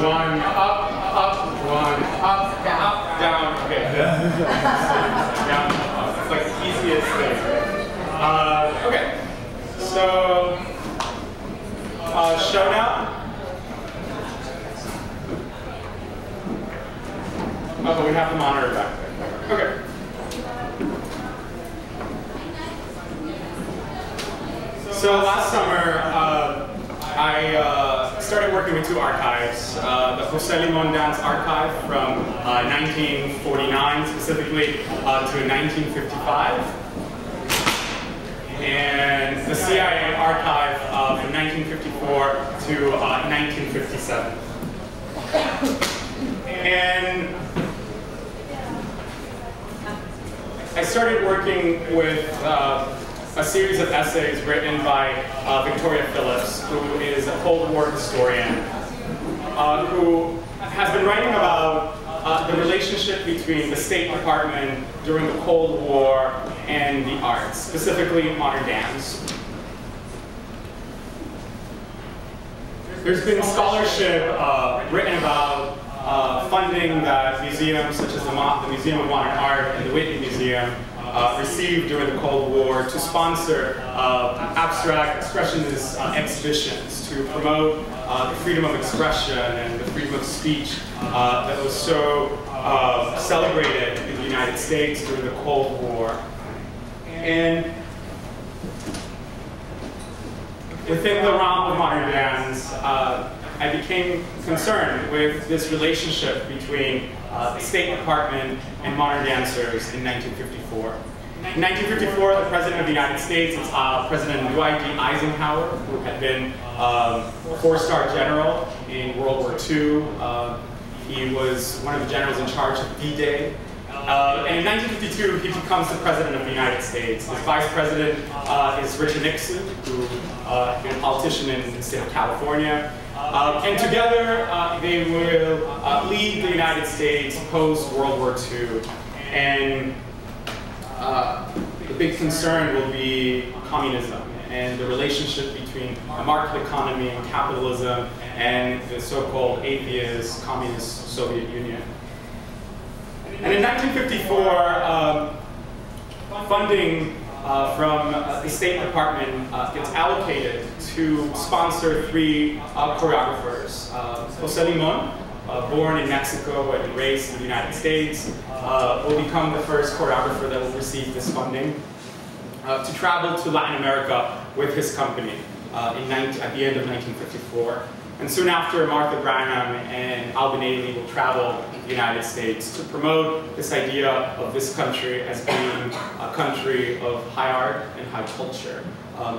One up, one up, down. Okay. Down, up. It's like the easiest thing. Okay. So, showdown. Oh, but we have the monitor back there. Okay. So last summer, I started working with two archives. The José Limón Dance Archive from 1949 specifically to 1955. And the CIA archive from 1954 to 1957. And I started working with a series of essays written by Victoria Phillips, who is a Cold War historian, who has been writing about the relationship between the State Department during the Cold War and the arts, specifically modern dance. There's been scholarship written about funding that museums such as the Museum of Modern Art and the Whitney Museum received during the Cold War to sponsor abstract expressionist exhibitions to promote the freedom of expression and the freedom of speech that was so celebrated in the United States during the Cold War. And within the realm of modern dance, I became concerned with this relationship between the State Department and modern dancers in 1954. In 1954, the President of the United States, President Dwight D. Eisenhower, who had been a four-star general in World War II. He was one of the generals in charge of D-Day. And in 1952, he becomes the President of the United States. His Vice President is Richard Nixon, who had been a politician in the state of California. And together, they will lead the United States post-World War II. And the big concern will be communism and the relationship between a market economy and capitalism and the so-called atheist communist Soviet Union. And in 1954, funding from the State Department gets allocated to sponsor 3 choreographers. José Limón, born in Mexico and raised in the United States, will become the first choreographer that will receive this funding to travel to Latin America with his company at the end of 1954. And soon after, Martha Branham and Alvin Ailey will travel to the United States to promote this idea of this country as being a country of high art and high culture,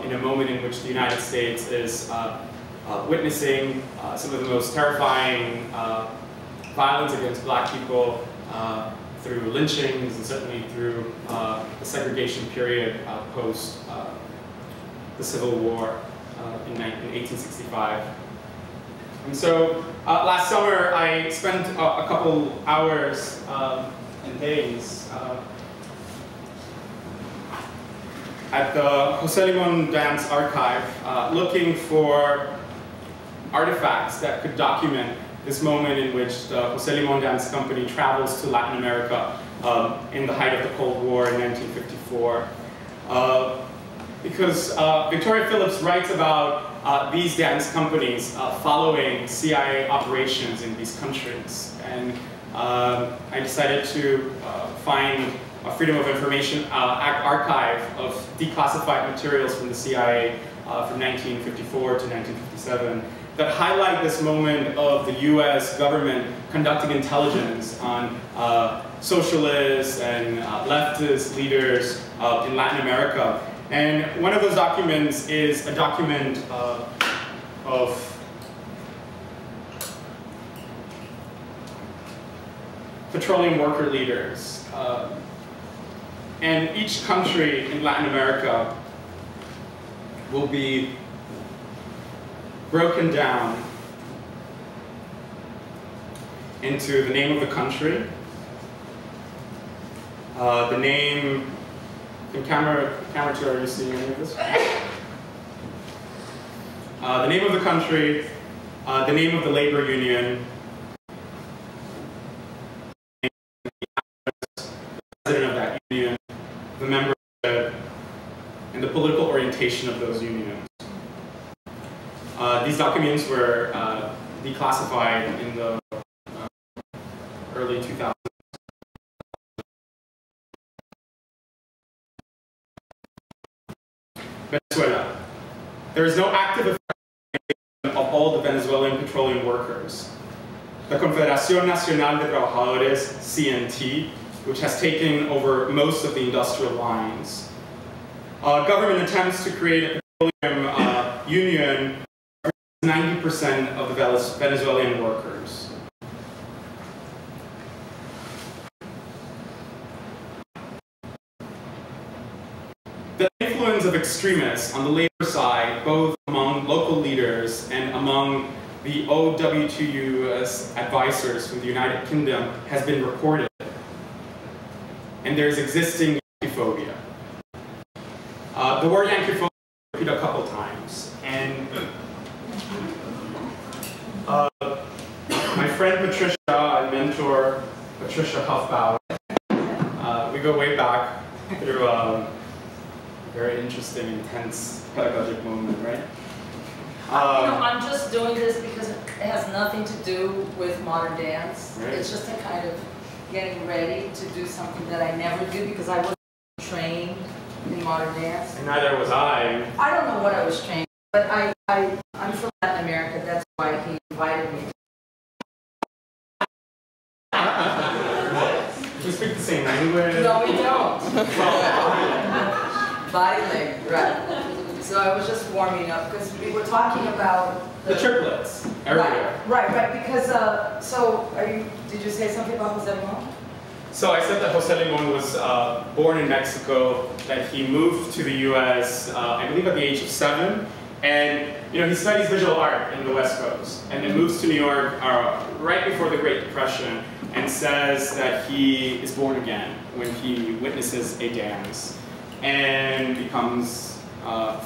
in a moment in which the United States is witnessing some of the most terrifying violence against black people through lynchings and certainly through the segregation period post the Civil War in 1865. And so last summer I spent a couple hours and days at the José Limón Dance Archive looking for artifacts that could document this moment in which the José Limón Dance Company travels to Latin America in the height of the Cold War in 1954. Because Victoria Phillips writes about these dance companies following CIA operations in these countries. And I decided to find a Freedom of Information Act archive of declassified materials from the CIA from 1954 to 1957 that highlight this moment of the US government conducting intelligence on socialist and leftist leaders in Latin America. And one of those documents is a document of petroleum worker leaders. And each country in Latin America will be broken down into the name of the country, the name. In camera 2, are you seeing any of this? The name of the country, the name of the labor union, the president of that union, the membership, and the political orientation of those unions. These documents were declassified in the early 2000s. Venezuela. There is no active effect of all the Venezuelan petroleum workers. The Confederación Nacional de Trabajadores, CNT, which has taken over most of the industrial lines. Government attempts to create a petroleum union represents 90% of the Venezuelan workers. The influence of extremists on the labor side, both among local leaders and among the OWTU's advisors from the United Kingdom, has been reported. And there's existing Yankeephobia. The word Yankeephobia is repeated a couple times. And my friend Patricia and mentor Patricia Hoffbauer, we go way back through very interesting, intense pedagogic moment, right? I'm just doing this because it has nothing to do with modern dance. Right. It's just a kind of getting ready to do something that I never do because I wasn't trained in modern dance. And neither was I. I don't know what I was trained, but I'm from Latin America. That's why he invited me. We speak the same language. No, we don't. Body language, right. So I was just warming up because we were talking about the triplets earlier. Right, because, so did you say something about José Limón? So I said that José Limón was born in Mexico, that he moved to the US, I believe at the age of 7, and he studies visual art in the West Coast, and then moves to New York right before the Great Depression, and says that he is born again when he witnesses a dance, and becomes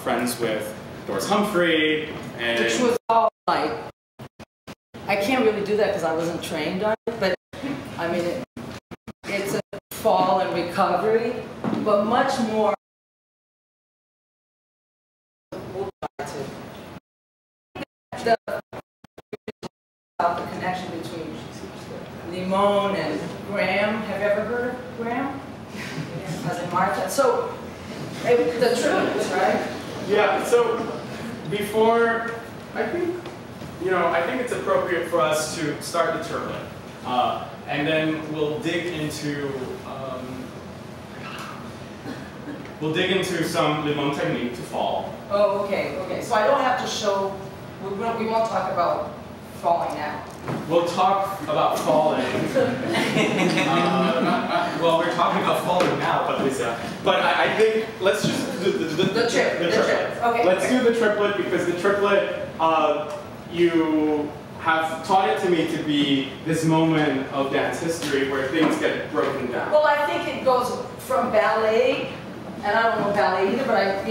friends with Doris Humphrey, and which was all like, I can't really do that because I wasn't trained on it, but I mean, it's a fall and recovery, but much more. We'll try to. About the connection between Limon and Graham. Have you ever heard of Graham? As in Martha. So, the truth, right? yeah. So before, I think it's appropriate for us to start the triplet, and then we'll dig into some Limon technique to fall. Oh, okay, okay. So I don't have to show. We won't talk about falling now. We'll talk about falling. Well, we're talking about falling now, Patricia. But I think let's just do the triplet. Okay. Let's do the triplet because the triplet, you have taught it to me to be this moment of dance history where things get broken down. Well, I think it goes from ballet, and I don't know ballet either, but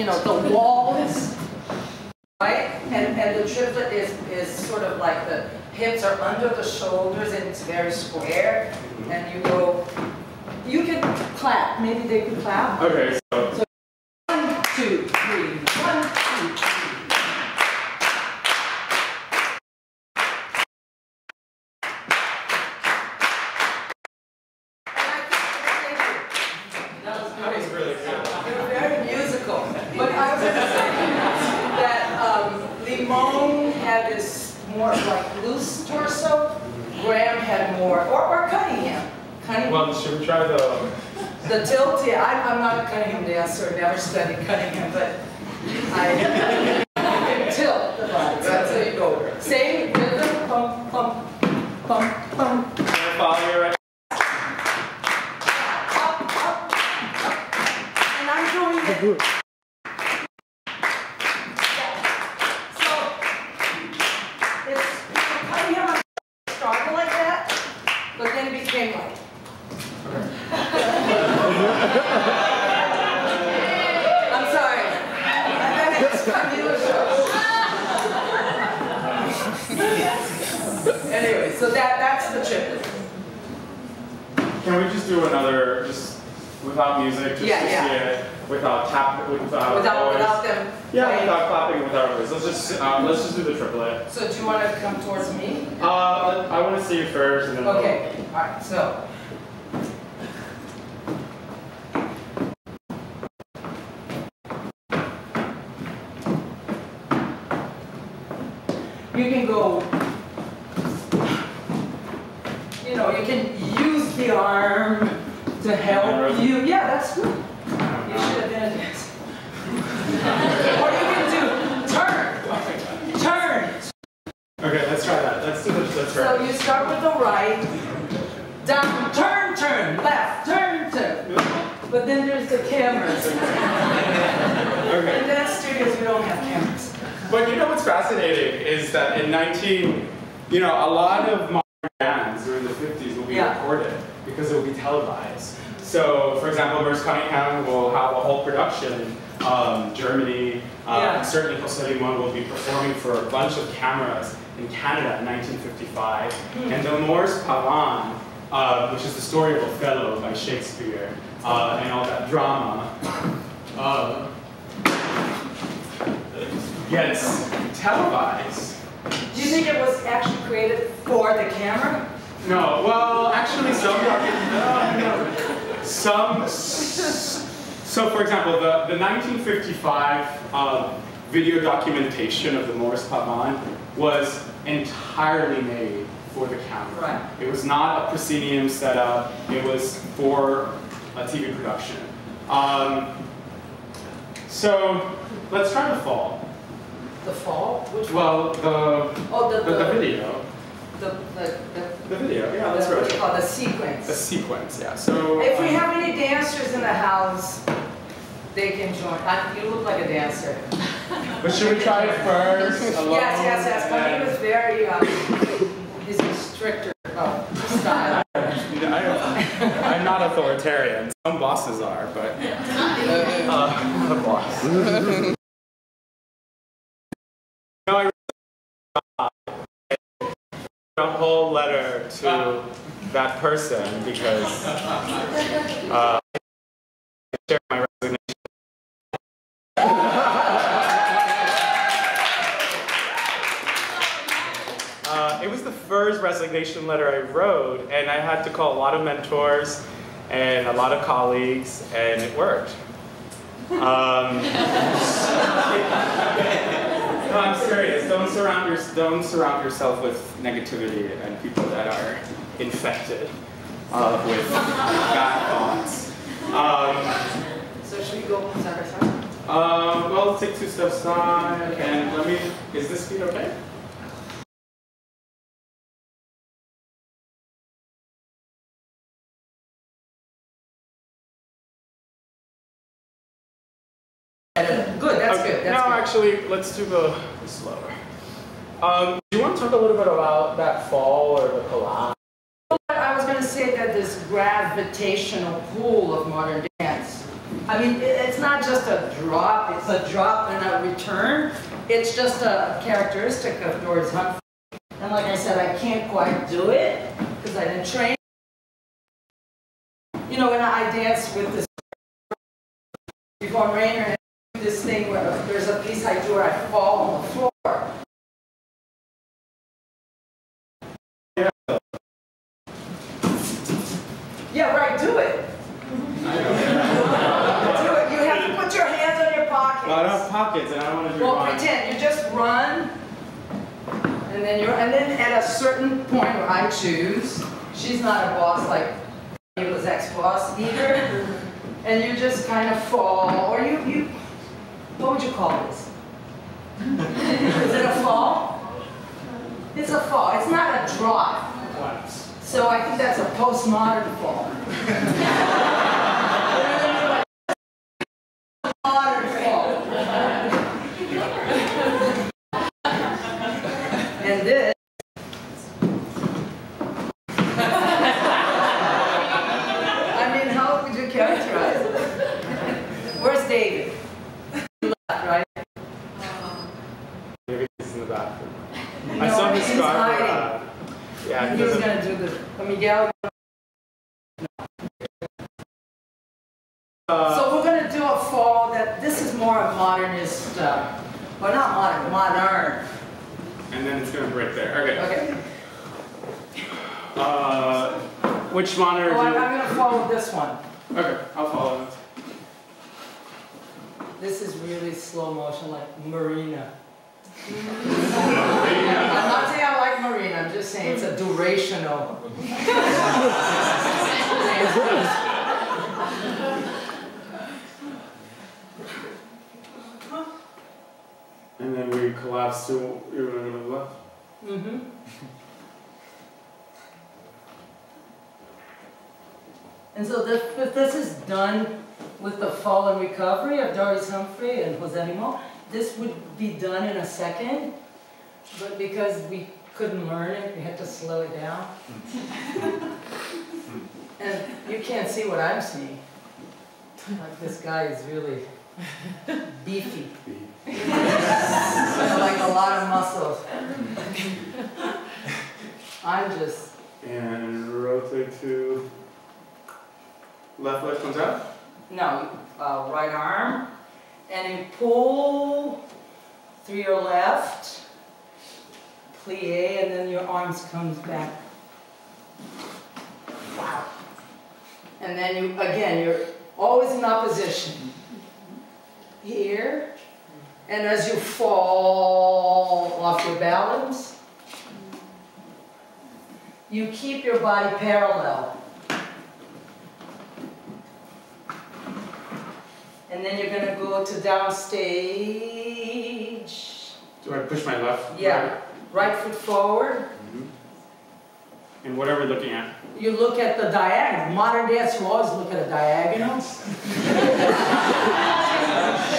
the walls, right? And the triplet is sort of like the hips are under the shoulders and it's very square. And you can clap. Maybe they can clap. Okay, so 1, 2, 3, 1, 2, 3. that was really good. They're very musical. But I was going to say that Limon had this more like loose torso. Graham had more, or Cunningham. Well, should we try the tilt? Yeah, I'm not a Cunningham dancer. Never studied Cunningham, but I can tilt the body. That's how you go. Same rhythm, pump, pump, pump, pump. follow me right? Up, up, up. And I'm doing it. But then it became like. I'm sorry. It's Camilo show. Anyway, so that's the triplet. Can we just do another, just without music, just to see it, without voice? Without them. Yeah, playing. without clapping, without voice. Let's just do the triplet. So do you want to come towards me? I want to see you first, and then. Okay. All right. So. You can go, you can use the arm to help you. Yeah, that's good. You should have been a dancer. Or you can do turn. Okay, let's try that. Let's do this. Let's try. So you start with the right, down, turn, left, turn. But then there's the cameras. Okay. In dance studios, we don't have cameras. But you know what's fascinating is that in a lot of modern bands during the 50s will be recorded because it will be televised. So, for example, Merce Cunningham will have a whole production. Germany, certainly Jose Limon will be performing for a bunch of cameras in Canada in 1955. And the Morse Pavane, which is the story of Othello by Shakespeare, and all that drama, gets televised. Do you think it was actually created for the camera? No, well, actually so for example, the 1955 video documentation of the Morse Pavane was entirely made for the camera. Right. It was not a proscenium setup, it was for a TV production. So let's try the fall. The fall? Which well, the video. The video, yeah, that's right. What do you call the sequence? The sequence, yeah. So if we have any dancers in the house, they can join. You look like a dancer. But should we try it first? Alone, Yes. But he was very, he's a stricter style. I'm not authoritarian. Some bosses are, but I'm not a boss. No, I wrote a whole letter to that person because I shared my resignation. It was the first resignation letter I wrote, and I had to call a lot of mentors and a lot of colleagues, and it worked. No, I'm serious. Don't surround yourself with negativity and people that are infected with bad thoughts. So should we go side by side? Well, let's take 2 steps side, and let me. Is this speed okay? Good, that's okay. good. That's no, good. actually, let's do the slower. Do you want to talk a little bit about that fall or the collapse? I was going to say that this gravitational pull of modern dance, I mean, it's not just a drop, it's a drop and a return. It's just a characteristic of Doris Humphrey. And like I said, I can't quite do it because I didn't train. You know, when I dance with this before Rainer, and this thing where there's a piece I do where I fall on the floor. Yeah, right, do it. Do it. You have to put your hands on your pockets. Well, I don't have pockets, and I don't want to do Well, pretend. You just run, and then at a certain point where I choose, she's not a boss like he was ex-boss either, and you just kind of fall, or you what would you call this? Is it a fall? It's a fall. It's not a drop. So I think that's a postmodern fall. Modern fall. And this. I mean, how would you characterize it? Where's David? Left, right? Maybe he's in the bathroom. No, I saw his he's scarf. hiding. Yeah, He was going to do the Miguel. So we're going to do a fall that this is more a modernist, well not modern, modern. And then it's going to break there. Okay. Okay. Which monitor Oh, do you... I'm going to follow this one. Okay, I'll follow it. This is really slow motion, like Marina. I'm not saying I like Marina, I'm just saying it's a durational. And then we collapse to you're going to go to the left. Mm-hmm. And so this is done with the fall and recovery of Doris Humphrey and Josénimo. This would be done in a second, but because we couldn't learn it, we had to slow it down. And you can't see what I'm seeing. Like this guy is really beefy. Like a lot of muscles. I'm just... And rotate to left leg comes out? No, right arm. And you pull through your left, plie, and then your arms comes back. Wow. And then you, again, you're always in opposition. Here. And as you fall off your balance, you keep your body parallel. And then you're going to go to downstage. Do I push my left? Yeah. Right foot forward. Mm-hmm. And what are we looking at? You look at the diagonal. Modern dance, you always look at a diagonal.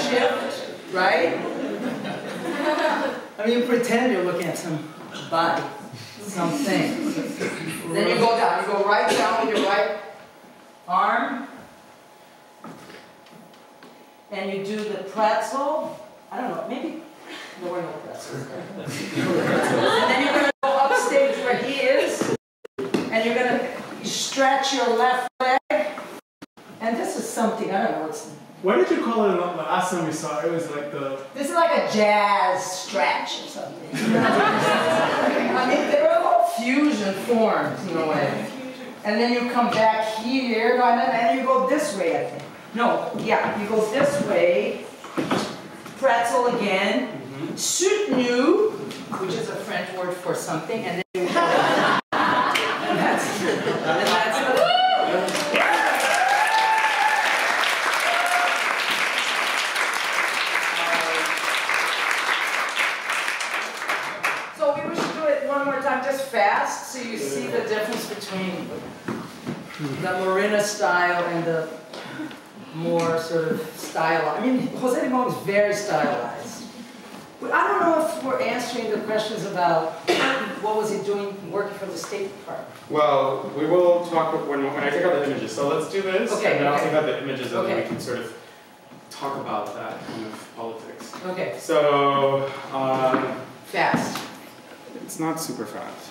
Shift, right? I mean, you pretend you're looking at some body, something. Then you go down. You go right down with your right arm. And you do the pretzel. I don't know, maybe there were no pretzels. And then you're going to go upstage where he is, and you're going to stretch your left leg. And this is something, I don't know what's... What did you call it the last time we saw it? It was like the... This is like a jazz stretch or something. I mean, they're all fusion forms in a way. And then you come back here, no, and then you go this way, I think. No, yeah, you go this way, pretzel again, soutenu, which is a French word for something, and then you go. And that's so we should do it one more time, just fast, so you see the difference between the Morena style and the more sort of stylized. I mean, Jose Limon is very stylized. But I don't know if we're answering the questions about what was he doing working for the State Department. Well, we will talk when I take out the images. So let's do this, Okay, and then I'll okay. take out the images, and then Okay. we can sort of talk about that kind of politics. Okay, So, fast. it's not super fast.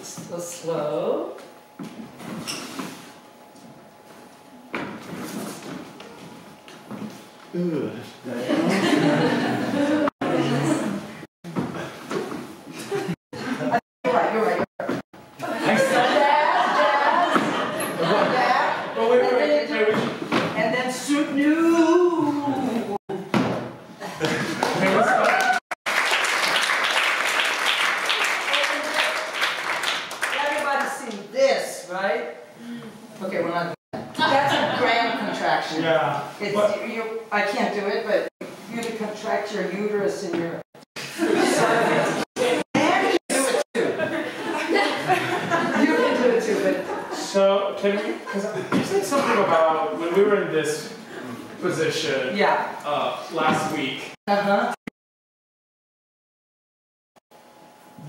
So slow. Ugh. You're right. Jazz. Oh, wait. And then soutenu. Everybody's seen this, right? Okay, we're not. That's a grand contraction. Yeah. It's I can't do it, but you to contract your uterus in your cervix. And you can do it too. You can do it too, but So, can we, because you said something about when we were in this position yeah. Last week,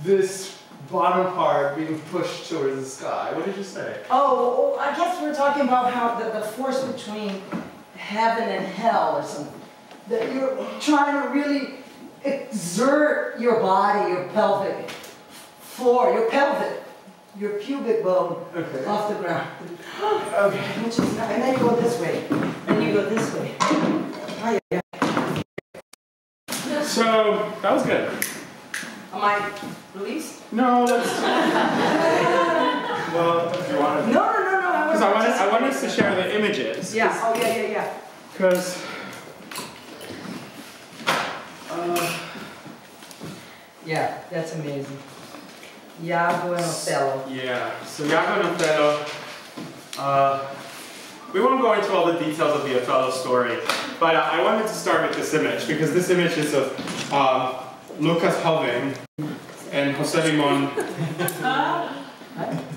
this bottom part being pushed towards the sky. What did you say? Oh, I guess we were talking about how the force between heaven and hell or something. That you're trying to really exert your body, your pelvic floor, your pubic bone off the ground. Okay. Which is not, and then you go this way, and you go this way. Oh, yeah. So, that was good. Am I released? No, let's... Well, if you want to... No. Because I want us to share the images. Yeah. Oh, yeah. Because... Yeah, that's amazing. Iago and Othello. Yeah, so Iago and Othello, we won't go into all the details of the Othello story, but I wanted to start with this image, because this image is of Lucas Hoving and Jose Limon,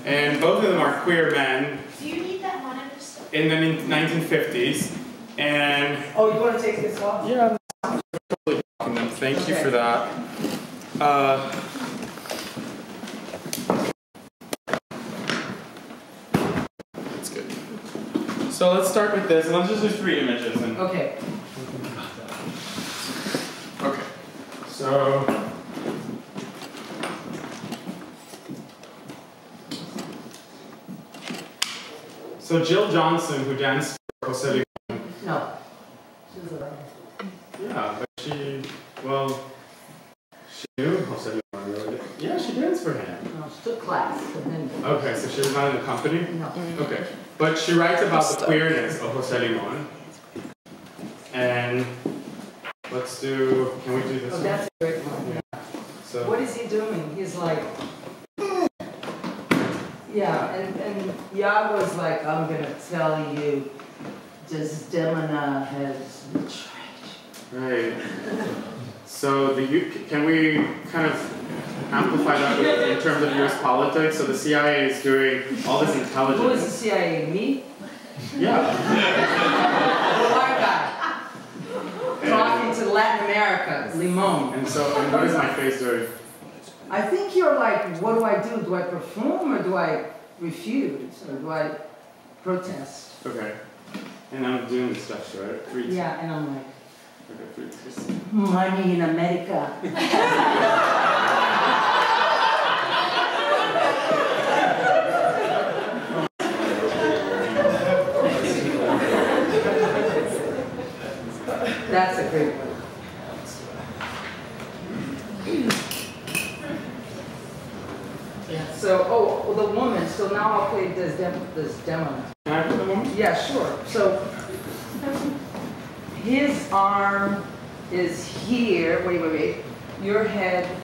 and both of them are queer men. Do you need that one other stuff? In the 1950s, and... Oh, you want to take this off? Yeah, I'm totally talking them. Thank you for that. That's good. So let's start with this, and let's just do 3 images. And Okay. okay. So Jill Johnson, who danced for Jose Limon. No. She was alive. Yeah, but she knew Jose Limon, really. Yeah, she danced for him. No, she took class. And then... Okay, so she was not in the company? No. Okay, but she writes about the queerness of Jose Limon. And let's do, can we do this one? That's a great one. Yeah. So, What is he doing? He's like... Yeah, and Iago's like, I'm going to tell you, Desdemona has betrayed you. right. So can we kind of amplify that in terms of US politics? So the CIA is doing all this intelligence. Who is the CIA? Me? Yeah. The white guy. Talking to Latin America, Limon. And what is my face doing? I think you're like, what do I do? Do I perform or do I refuse or do I protest? Okay. And I'm doing the stuff, right? 3, 2. Yeah, and I'm like, Okay, 3, 2. money in America. That's a great one. Yeah, so, oh, the woman, so now I'll play this demo. Can I play the woman? Yeah, sure. So, his arm is here. Wait. Your head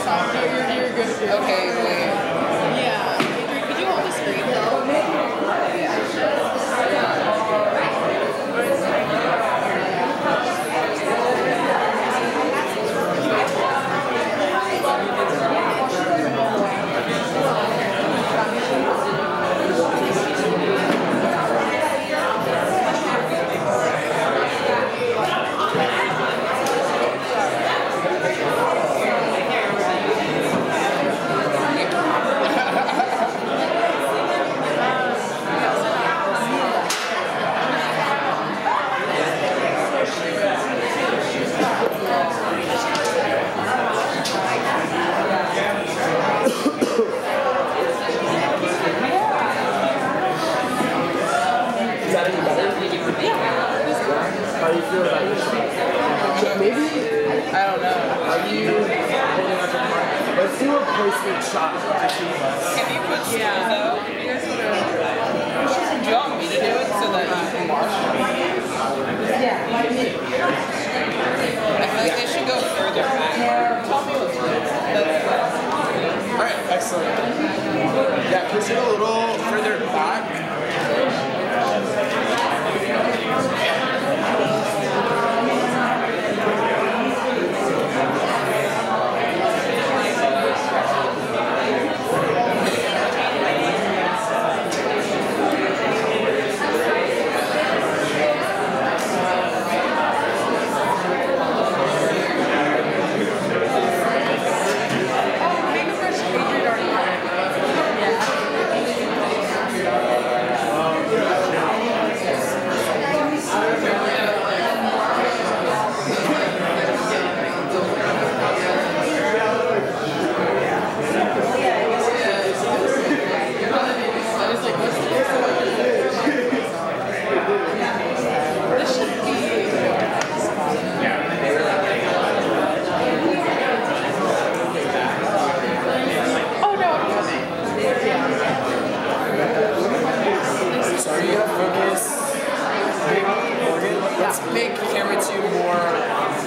stop. You're good. Okay, wait. Yeah. Could you hold the screen though? How do you feel about your shot? Maybe, I don't know, are you holding up your mark? Let's do a placement shot between us. Can you put Susie though? Do you want me to do it so that you can watch? Yeah, like me. I feel like they should go further back. Tell me what's good. Alright, excellent. Yeah, push it a little further back.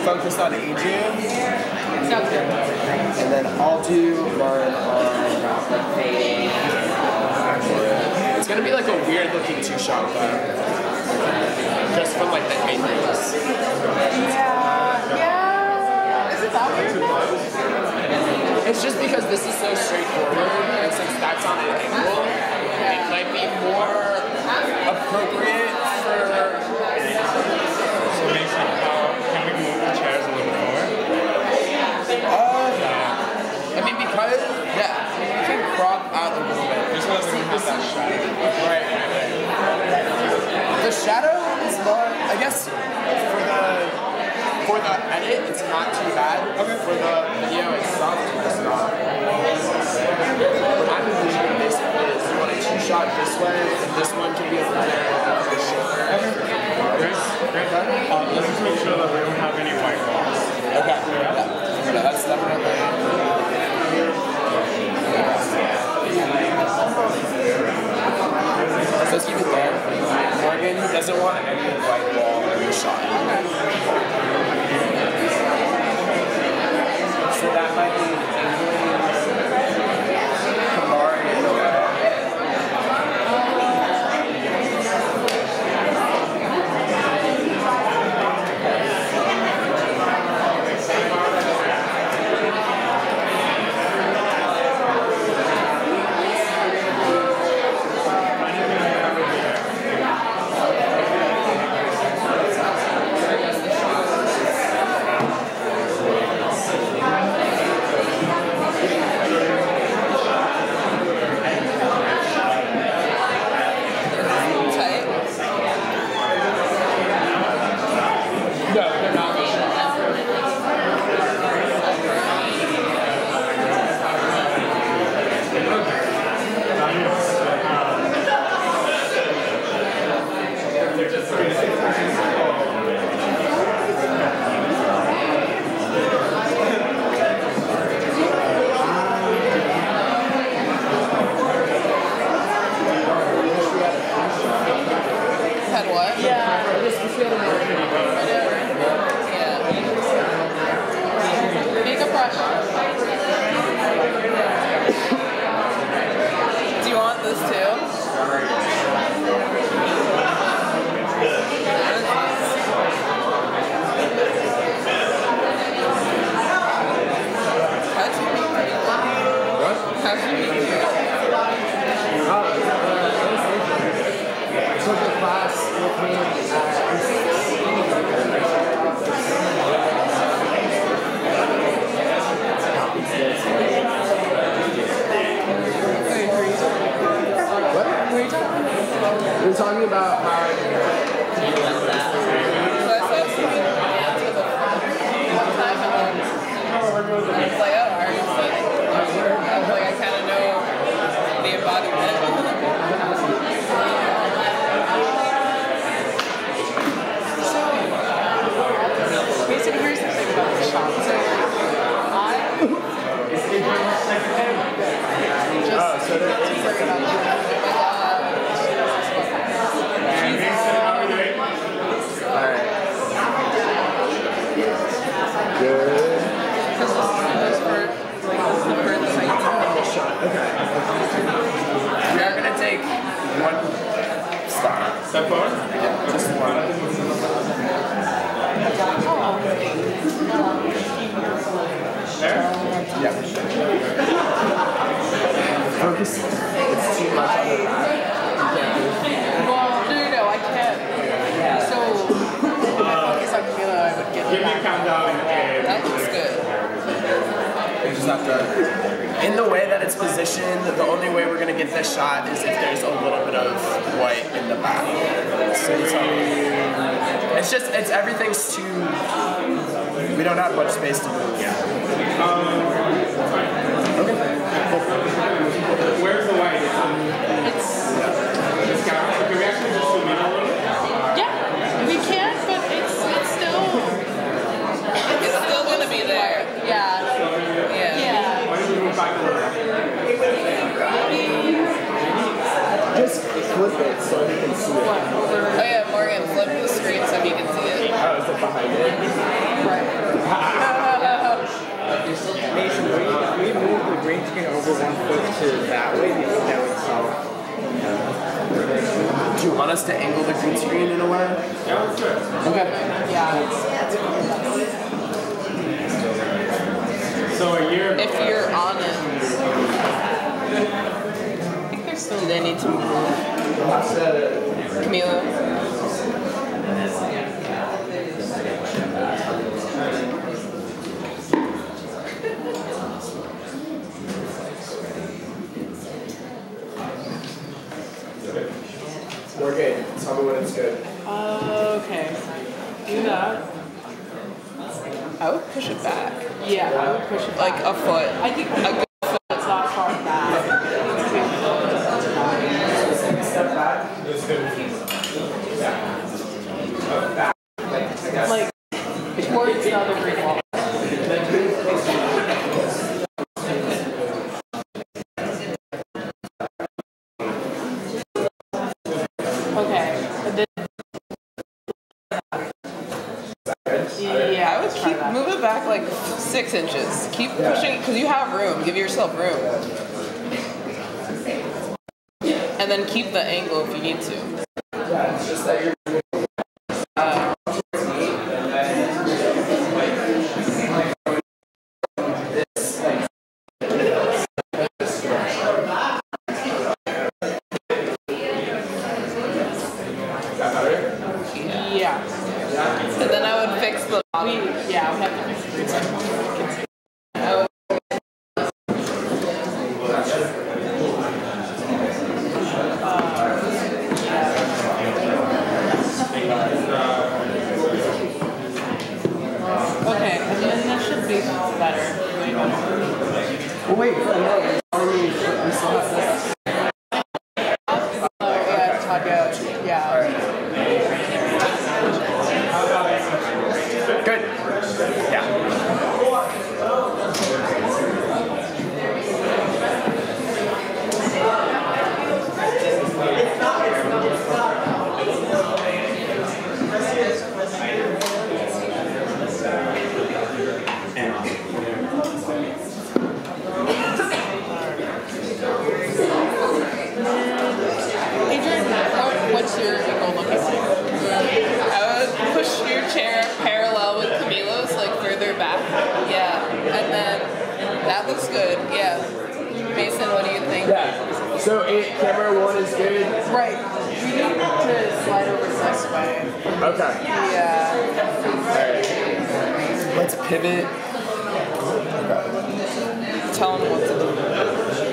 Focused on Adrienne. Sounds good. And then I'll do mine on. It's gonna be like a weird looking two-shot though. Just from like the angles. Yeah. Is it that weird? It's just because this is so straightforward, and since that's on an angle, it might be more appropriate for. So Mason, can we move the chairs a little forward? I mean, because, yeah, we can crop out a little bit. Just so that we don't have that shadow. Right. The shadow is not, I guess, for the edit, it's not too bad. Okay. For the video itself, it's not. What I'm envisioning basically is you want a two-shot this way, and this one can be over there, and this shoulder. Great. Let's just make sure that we don't have any white balls. Okay. Yeah, that's definitely. So let's keep it there. Morgan doesn't want any white wall in the shot. So that might be angling took a class with me What? We were talking about how I kind of know the embodiment. Basically, here's the thing about the shop. So, Alright. Good. We are going to take one step. Step forward? Yeah, just one. There? Yeah. Focus. It's too much on the back. well, no, I can't. So, if I focus on Camilo, I would get Give me a countdown. That looks good. You just have to, in the way that it's positioned, the only way we're going to get this shot is if there's a little bit of white in the back. So it's just, everything's too, we don't have much space to move. Okay. Okay. Where's the white? It's. This camera? Can we actually just zoom in a little bit? Yeah, we can, but it's still. It's still gonna be there. Yeah. Yeah. Why don't we move back a little? Just flip it so he can see it. Oh yeah, Morgan, flip the screen so he can see it. Oh, is it behind it? Right. Mason, we moved the green screen over 1 foot to that way. Do you think that would solve? Do you want us to angle the green screen in a way? Yeah, let's do it. Okay. Yeah. So a year ago. If you're on it, I think there's still. Do they need to move? Camilo. We're good. Tell me when it's good. Okay. Do that. I would push it back. Yeah, I would push it Like a foot. I think a good foot is not far back. Step back. Like, towards the other green wall. Okay. And then, yeah, I would move it back like 6 inches. Keep pushing because you have room. Give yourself room. And then keep the angle if you need to. Yeah, it's just that you're yeah. And then I would fix the bottom. Yeah, we have to fix the Okay, and then that should be better. well, wait, no, we still have this. Oh, yeah, talk out. Yeah. Good. Yeah. So camera 1 is good? Right. We need to slide over this way. Okay. Yeah. Let's pivot. Okay. Tell them what to do.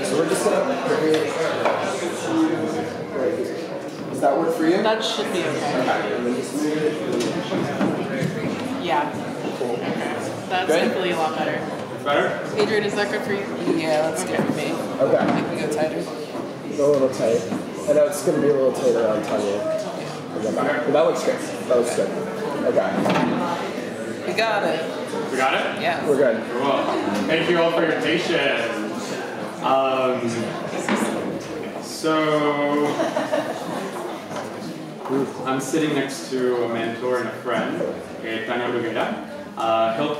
So we're just gonna pivot. Does that work for you? That should be okay. And then just move it. Yeah. Cool. That's Good? definitely a lot better. Better? Adrienne, is that good for you? Yeah, that's good for me. Okay. I think we go tighter. Go a little tight. I know it's going to be a little tighter on Tanya. But that looks good. That looks good. Okay. We got it. We got it? Yeah. We're good. Cool. Thank you all for your patience. So I'm sitting next to a mentor and a friend, Tania Bruguera.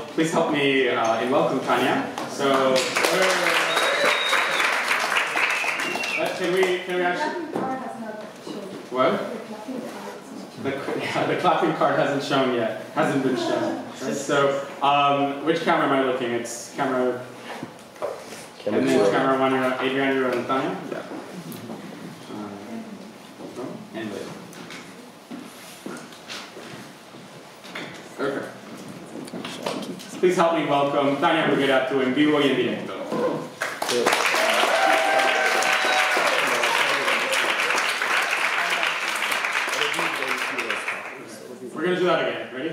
Please help me in welcome Tania. So, can we actually? What? The clapping card hasn't shown yet. Hasn't been shown. Right? So, which camera am I looking? It's camera. And then camera 1, Adrienne and Tania. Yeah. Anyway. Okay. Please help me welcome Tania Bruguera to En Vivo y En Directo. We're going to do that again. Ready?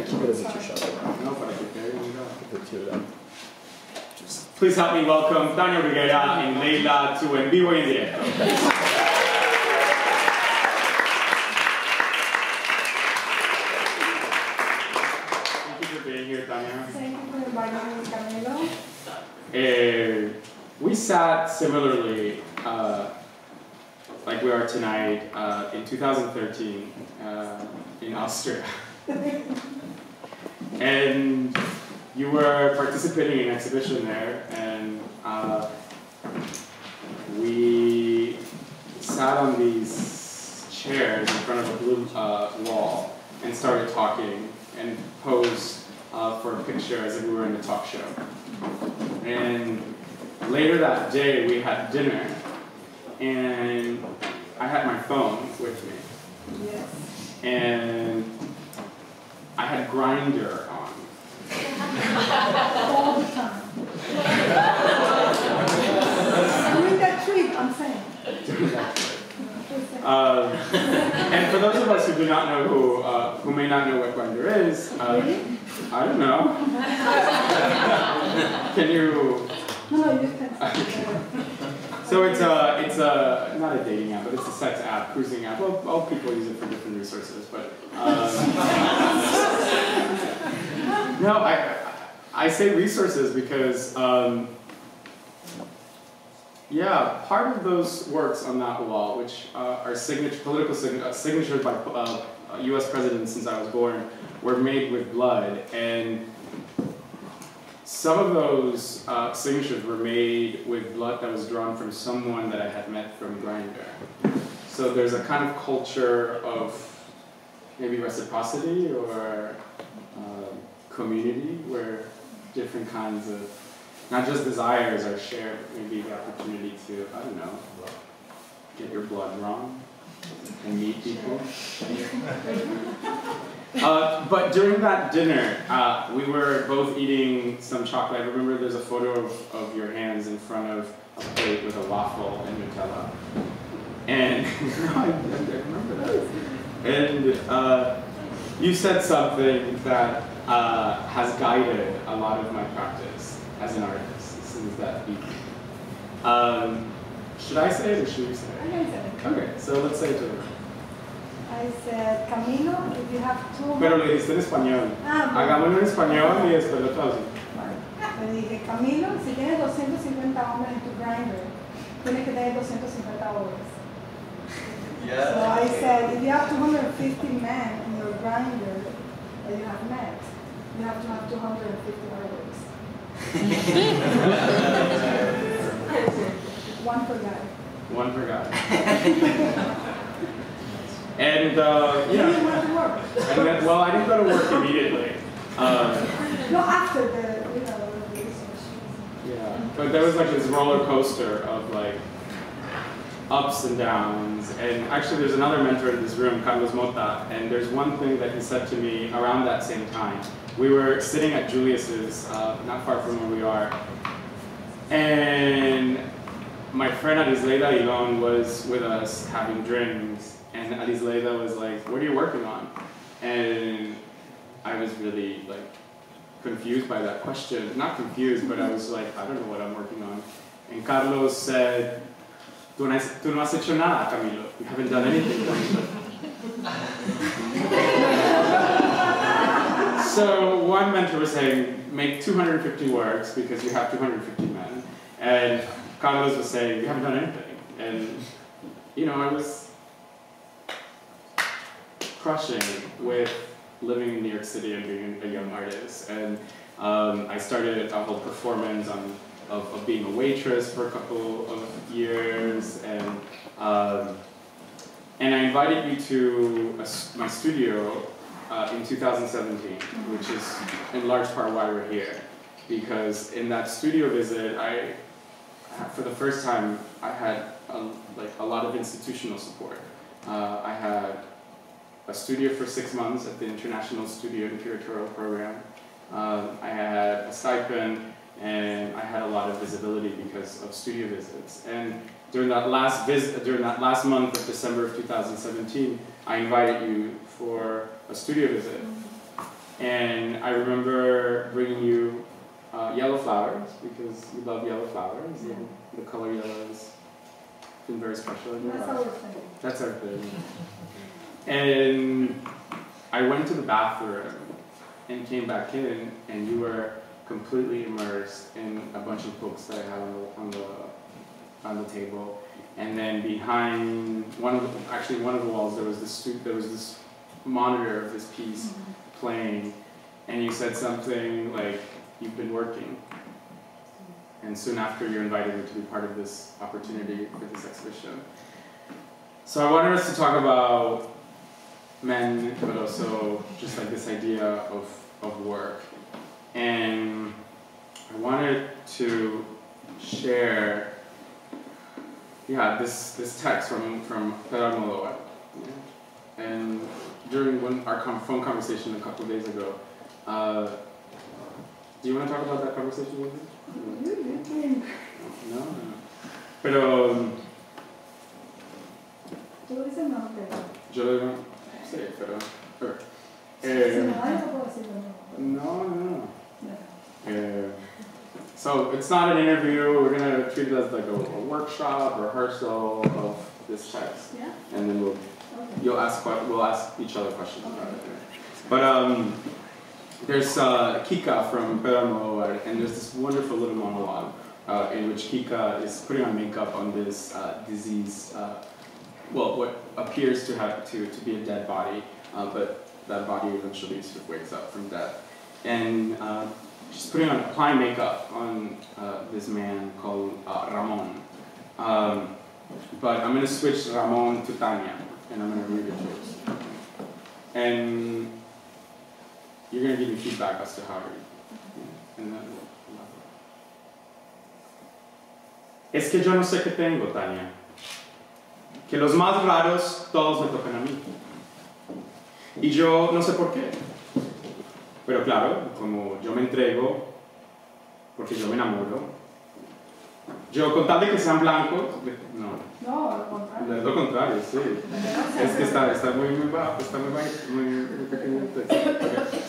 Keep it as a two-shot. No, but I can carry it. Put two of them. Please help me welcome Tania Bruguera and Leila to En Vivo y En Directo. We sat similarly, like we are tonight, in 2013 in Austria. And you were participating in an exhibition there, and we sat on these chairs in front of a blue wall and started talking and posed for a picture as if we were in a talk show. And later that day we had dinner, and I had my phone with me. Yes. And I had Grindr on. All the time. During that trip, I'm saying. And for those of us who do not know who may not know what Grindr is, Really? I don't know. Can you? No, you can. So it's not a dating app, but it's a sex app, cruising app. Well, all people use it for different resources, but no, I say resources because yeah, part of those works on that wall, which are political signatures by U.S. presidents since I was born, were made with blood, and some of those signatures were made with blood that was drawn from someone that I had met from Grindr. So there's a kind of culture of maybe reciprocity or community where different kinds of, not just desires are shared, but maybe the opportunity to, I don't know, get your blood drawn and meet people. But during that dinner, we were both eating some chocolate. I remember there's a photo of your hands in front of a plate with a waffle and Nutella. And I remember that. And you said something that has guided a lot of my practice as an artist since that evening. Should I say it or should you say it? I can say it. Okay, so let's say it together. I said, Camilo, if you have two... Pero le dijiste en español. Ah, bueno. Hagámoslo en español y después lo traducimos. Le dije, Camilo, si tienes 250 hombres en tu Grindr, tienes que tener 250 hombres. Yeah. So I said, if you have 250 men in your Grindr that you have met, you have to have 250 hours. One per guy. One per guy. And You yeah. didn't want to work. And then, well, I didn't go to work immediately. No, after the, you know, the research. Yeah, but but there was like this roller coaster of like ups and downs. And actually there's another mentor in this room, Carlos Mota, and there's one thing that he said to me around that same time. We were sitting at Julius's, not far from where we are, and my friend Arisleida Ilon was with us having drinks, and Arisleida was like, "What are you working on?" And I was really like confused by that question. Not confused, but I was like, I don't know what I'm working on. And Carlos said, Tú no has hecho nada, Camilo. You haven't done anything, Camilo. So one mentor was saying, make 250 works because you have 250 men. And Carlos was saying, you haven't done anything. And, you know, I was crushing with living in New York City and being a young artist. And I started a whole performance of being a waitress for a couple of years. And I invited you to my studio in 2017, which is in large part why we're here. Because in that studio visit, for the first time, I had a lot of institutional support. I had a studio for 6 months at the International Studio and Curatorial Program. I had a stipend, and I had a lot of visibility because of studio visits. And during that last month of December of 2017, I invited you for a studio visit. And I remember bringing you yellow flowers, because you love yellow flowers, and the color yellow has been very special in your life. That's our thing. That's our thing. And I went to the bathroom and came back in, and you were completely immersed in a bunch of books that I had on the table. And then behind one of the walls, there was this monitor of this piece playing, and you said something like, "You've been working." And soon after, you invited me to be part of this opportunity for this exhibition. So I wanted us to talk about men, but also just like this idea of work. And I wanted to share, this text from Patricia Hoffbauer. And during our phone conversation a couple of days ago, do you want to talk about that conversation with me? No. Pero Tú dices no, pero... yo le digo, sí, pero... No. So it's not an interview. We're gonna treat it as like a workshop, rehearsal of this text, and then we'll ask each other questions about it. But there's Kika from Boureau, and there's this wonderful little monologue in which Kika is putting on makeup on this disease. Well, what appears to be a dead body, but that body eventually sort of wakes up from death. And she's applying makeup on this man called Ramon. But I'm going to switch Ramon to Tania, and I'm going to read it to you. And you're going to give me feedback as to how you. And then Es que yo no sé qué tengo, Tania. Que los más raros todos me tocan a mí. Y yo no sé por qué. Pero claro, como yo me entrego, porque yo me enamoro, yo con tal de que sean blancos, no. No, al contrario. Es lo contrario, sí. Es que está muy bajo, está muy pequeñito. Okay.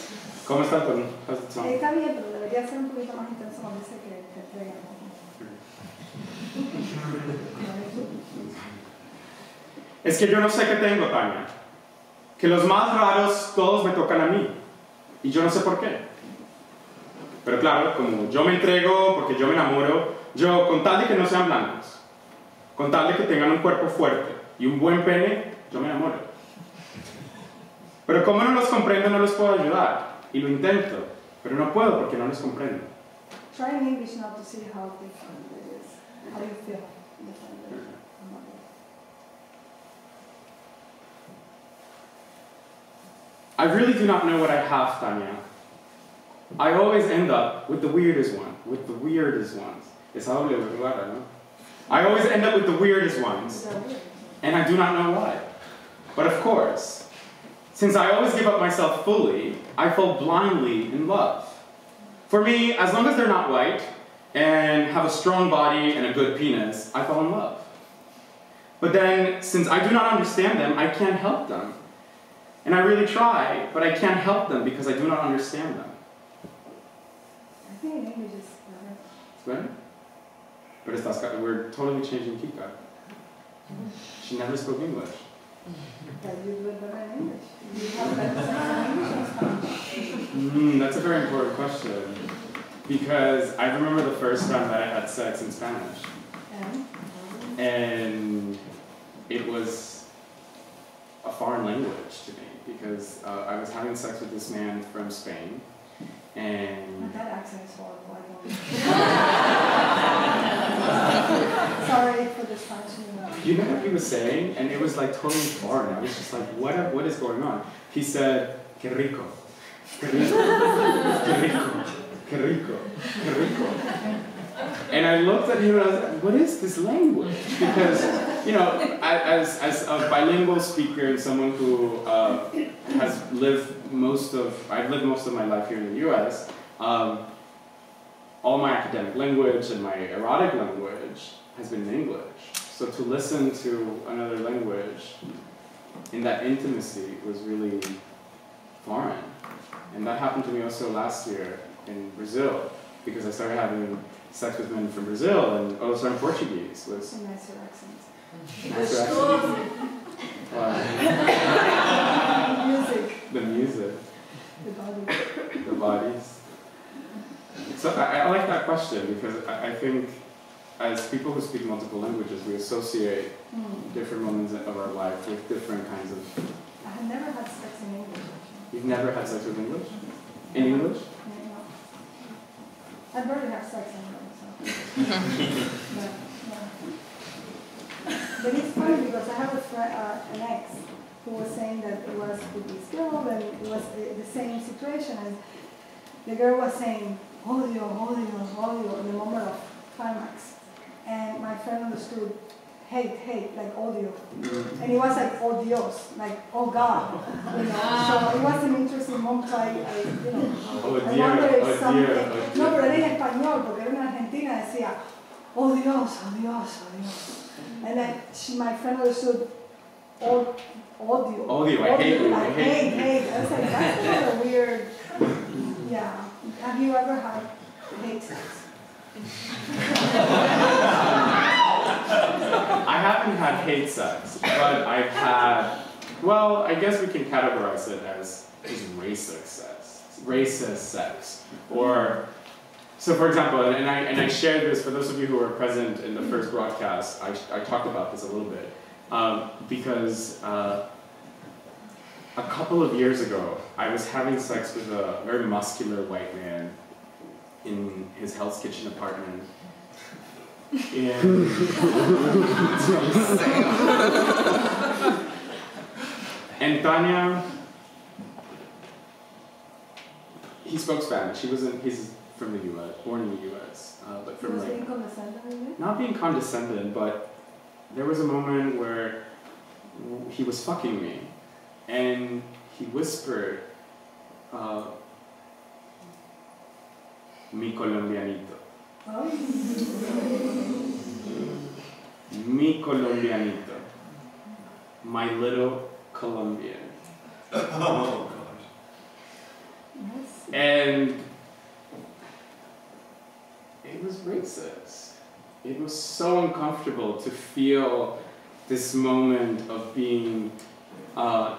¿Cómo está el tono? Está bien, pero debería ser un poquito más intenso cuando dice que entrega. Es que yo no sé qué tengo, Tania. Que los más raros todos me tocan a mí. Y yo no sé por qué. Pero claro, como yo me entrego porque yo me enamoro, yo con tal de que no sean blancos, con tal de que tengan un cuerpo fuerte y un buen pene, yo me enamoro. Pero como no los comprendo, no los puedo ayudar. Y lo intento, pero no puedo porque no los comprendo. Try in English now to see how different it is. How you feel different. I really do not know what I have, Tania. I always end up with the weirdest ones. Esa doble lugar, no? I always end up with the weirdest ones, and I do not know why. But of course, since I always give up myself fully, I fall blindly in love. For me, as long as they're not white, and have a strong body and a good penis, I fall in love. But then, since I do not understand them, I can't help them. And I really try, but I can't help them because I do not understand them. I think in English is better. It's better? But we're totally changing Kika. She never spoke English. But you do it better in English. You have better sex in English. That's a very important question. Because I remember the first time that I had sex in Spanish. And it was a foreign language to me. Because I was having sex with this man from Spain. And that accent is horrible. Sorry for the Spanish. You know what he was saying? And it was like totally foreign. I was just like, what is going on? He said, que rico. Que rico. Que rico. Que rico. Que rico. And I looked at him and I was like, what is this language? Because, you know, as a bilingual speaker and someone who has lived I've lived most of my life here in the US, all my academic language and my erotic language has been in English. So to listen to another language in that intimacy was really foreign. And that happened to me also last year in Brazil, because I started having sex with men from Brazil, and also in Portuguese was a nicer accent. Nicer accent. Music. The music. The body. The bodies. So I like that question because I think as people who speak multiple languages, we associate different moments of our life with different kinds of... I have never had sex in English, actually. You've never had sex with English? In English? No. I barely have sex anyway, so... But it's funny because I have a friend, an ex, who was saying that it was with this girl and it was the same situation, and the girl was saying, odio, odio, odio, in the moment of climax. And my friend understood hate, like odio. And it was like, oh Dios, like, oh God. You know? So it was an interesting moment. I wonder if something... No, pero era en español, porque era en Argentina, decía, oh Dios, oh Dios, oh Dios. And then my friend understood odio. Odio, I hate you. I hate. I was like, that's kind of weird. Yeah. Have you ever had hate sex? I haven't had hate sex, but I've had, well, I guess we can categorize it as racist sex. Racist sex. Or, so for example, and I shared this, for those of you who were present in the first broadcast, I talked about this a little bit. Because a couple of years ago, I was having sex with a very muscular white man in his Hell's Kitchen apartment. And Tania, he spoke Spanish. He's from the U.S., born in the U.S., but from being condescending? Not being condescending, but there was a moment where he was fucking me, and he whispered, "Mi colombianito." Mi colombianito. My little Colombian. Oh, gosh. And it was racist. It was so uncomfortable to feel this moment of being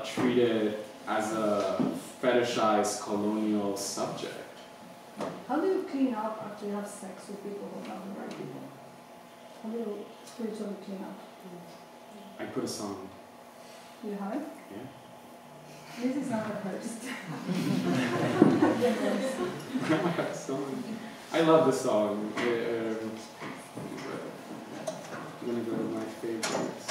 treated as a fetishized colonial subject. How do you clean up after you have sex with people who are not the right people? How do you spiritually clean up? I put a song. You have it? Yeah. This is not rehearsed. I love the song. I'm gonna go to my favorites.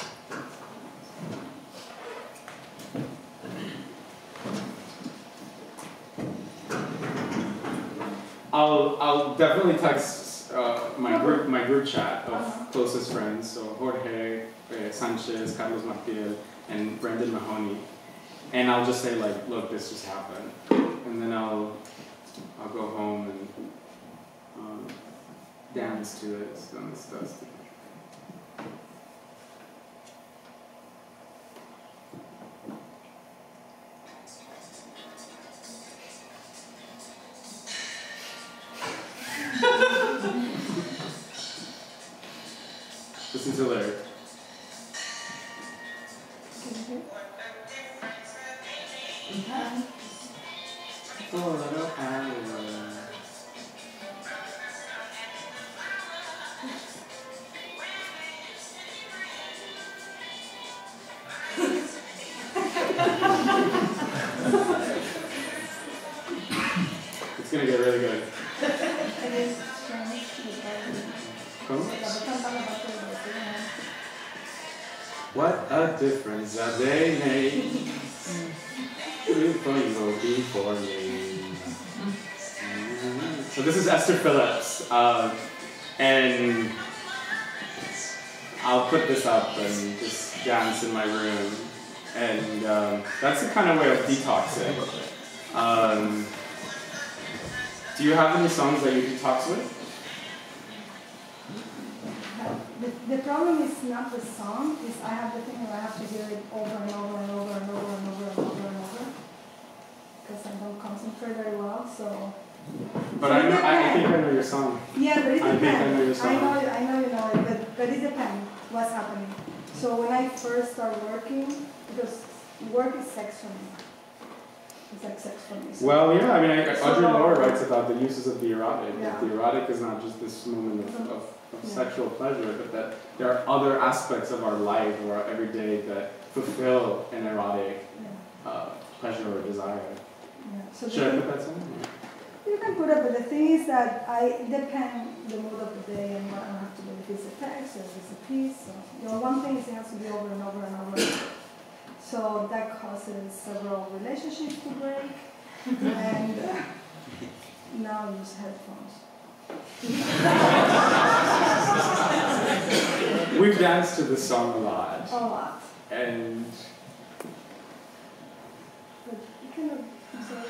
I'll definitely text my group chat of closest friends. So Jorge, Sanchez, Carlos Martiel, and Brendan Mahoney. And I'll just say like, look, this just happened. And then I'll go home and dance to it. So this does. Listen to the lyric. It's gonna get really good. What a difference a day made. Before me. So this is Esther Phillips, and I'll put this up and just dance in my room, and that's the kind of way of detoxing. Do you have any songs that you detox with? The problem is not the song, is I have the thing where I have to hear it over and over and over and over and over and over and over. Because I don't concentrate very well, so. But I think I know your song. Yeah, but it depends. I think I know your song. I know you know it, but it depends what's happening. So when I first start working, because work is sex for me. It's like sex for me. So Well, yeah, I mean, Adrienne writes about the uses of the erotic. Yeah. That the erotic is not just this moment of sexual pleasure, but that there are other aspects of our life or our everyday that fulfill an erotic pleasure or desire. Yeah. So Should I put that song? You can put it, but the thing is that it depends the mood of the day and what I have to do. If it's a text or if it's a piece. So, one thing is it has to be over and over and over. So that causes several relationships to break, and now I use headphones. We've danced to this song a lot. A lot. And But you kind of, I'm sorry.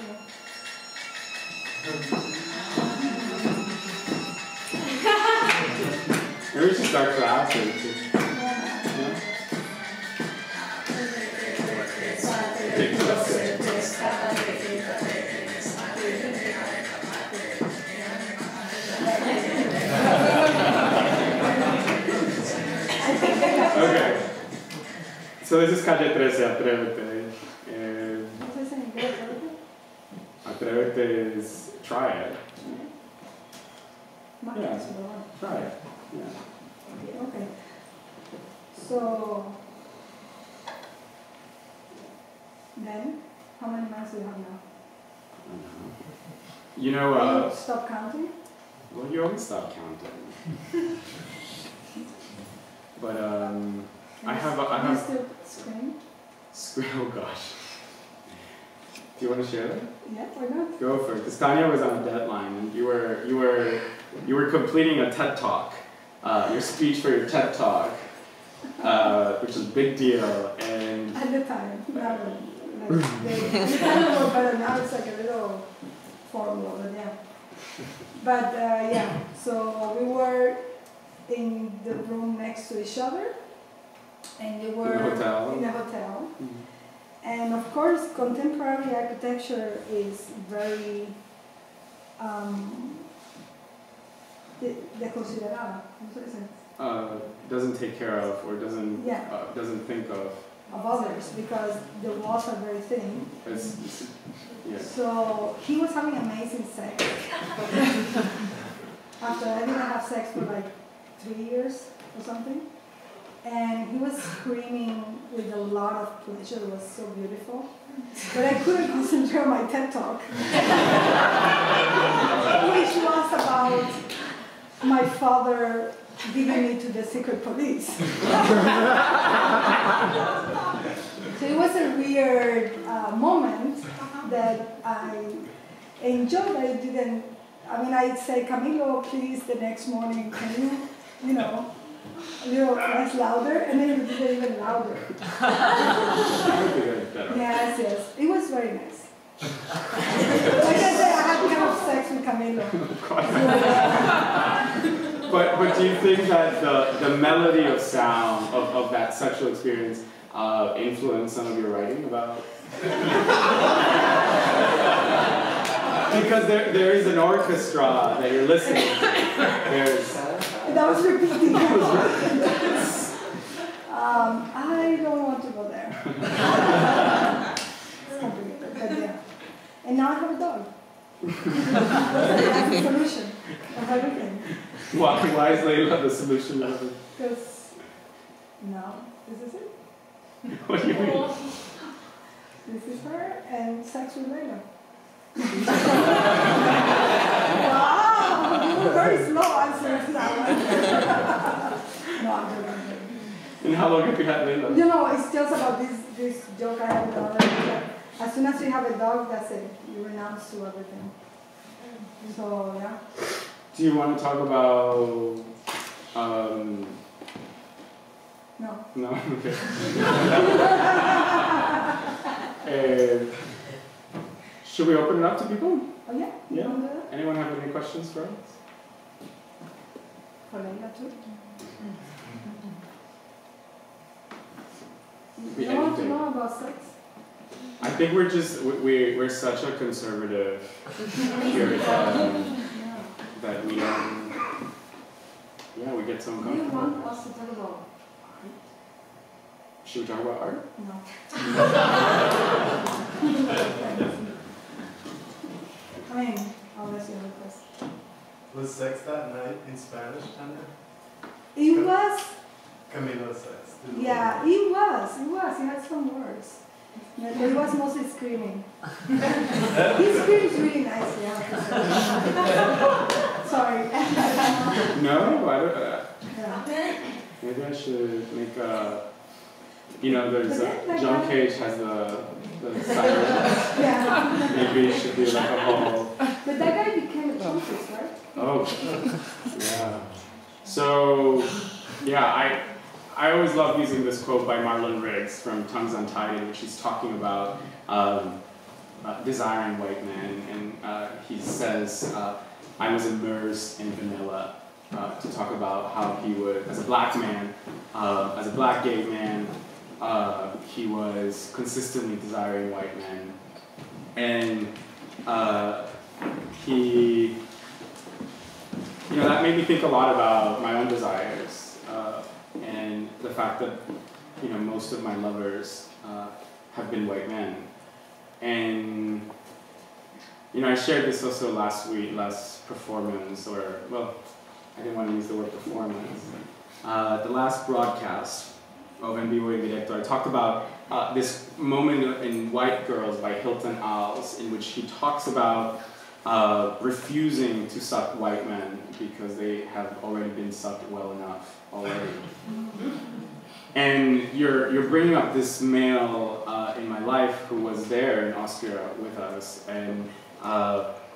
maybe we should start clapping. Okay. So this is Calle 13, Atrévete. Atrévete is try it. Yeah, try it. Yeah. Okay. So then, how many months do you have now? You know, stop counting? well, you always stop counting. But I have. Still scream? Oh gosh. Do you want to share that? Yeah, why not? Go for it. Because Tanya was on a deadline, and you were completing a TED Talk, your speech for your TED Talk, which is a big deal. And at the time, now but now it's like a little formula, but yeah. But yeah, so we were in the room next to each other, and they were in a hotel. Mm-hmm. And of course, contemporary architecture is very deconsiderada. Doesn't take care of or doesn't think of others because the walls are very thin. Yeah. So he was having amazing sex. After I didn't have sex for like 3 years or something. And he was screaming with a lot of pleasure. It was so beautiful. But I couldn't concentrate on my TED Talk. Which was about my father giving me to the secret police. So it was a weird moment that I enjoyed. I didn't I mean, I say, Camilo, please, the next morning, can you know, a little less louder? And then he did it even louder. Yes, yes. It was very nice. Like I said, I had to have sex with Camilo. But do you think that the melody of sound of that sexual experience influenced some of your writing about? Because there is an orchestra that you're listening to. That was repeating. I don't want to go there. It's complicated, but yeah. And now I have a dog. That's the solution of everything. Why is Layla the solution of it? Because now, this is it. What do you mean? This is her and sex with Layla. Wow! You were very slow answering to that one. No, I'm joking. And how long have you had Layla? You know, it's just about this joke I have with other. As soon as you have a dog, that's it. You renounce to everything. So, yeah. Do you want to talk about... No. No? Okay. Should we open it up to people? Oh, yeah? You want to do that? Anyone have any questions for us? For Layla, too? Be You want to anything. know about sex? I think we're just, we're such a conservative period that we, we get so Do you uncomfortable. want us to talk about art? Should we talk about art? No. I mean, I'll let you have a question. Was sex that night in Spanish, Tanya? It was. Camilo sex. Yeah, it was. He had some words. But it was mostly screaming. He screams really nicely, I have to say. Sorry. No, I don't. Yeah. Maybe I should make a. You know, there's Like John Cage has the siren. Yeah. Maybe it should be like a whole. But that guy became a trumpist, right? Oh, yeah. So, yeah, I always love using this quote by Marlon Riggs from Tongues Untied, in which he's talking about desiring white men, and he says, I was immersed in vanilla, to talk about how he would, as a black man, as a black gay man, he was consistently desiring white men. And he, you know, that made me think a lot about my own desires. And the fact that, you know, most of my lovers have been white men. And, you know, I shared this also last performance, or, well, I didn't want to use the word performance. The last broadcast of Vivo y En Directo, I talked about this moment in White Girls by Hilton Als, in which he talks about refusing to suck white men because they have already been sucked well enough already. And you're bringing up this male in my life who was there in Austria with us, and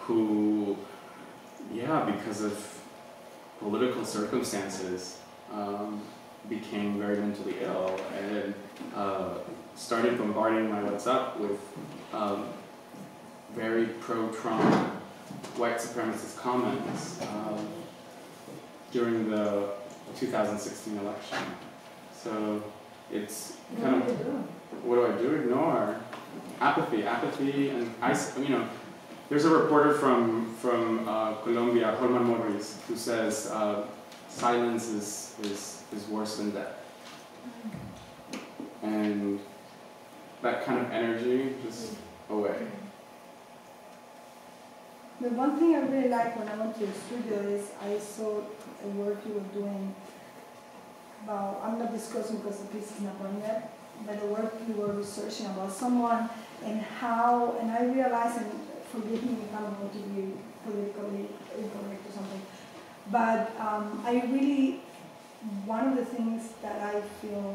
who, yeah, because of political circumstances, became very mentally ill and started bombarding my WhatsApp with very pro-Trump white supremacist comments during the 2016 election. So it's kind of, what do? Ignore. Apathy, and you know, there's a reporter from Colombia, Holman Morris, who says silence is worse than death. And that kind of energy just away. The one thing I really liked when I went to the studio is I saw a work you were doing about, I'm not discussing because the piece is not done yet, but the work you were researching about someone and how, and I realized, and forgive me if I don't want to be politically incorrect or something, but I really, one of the things that I feel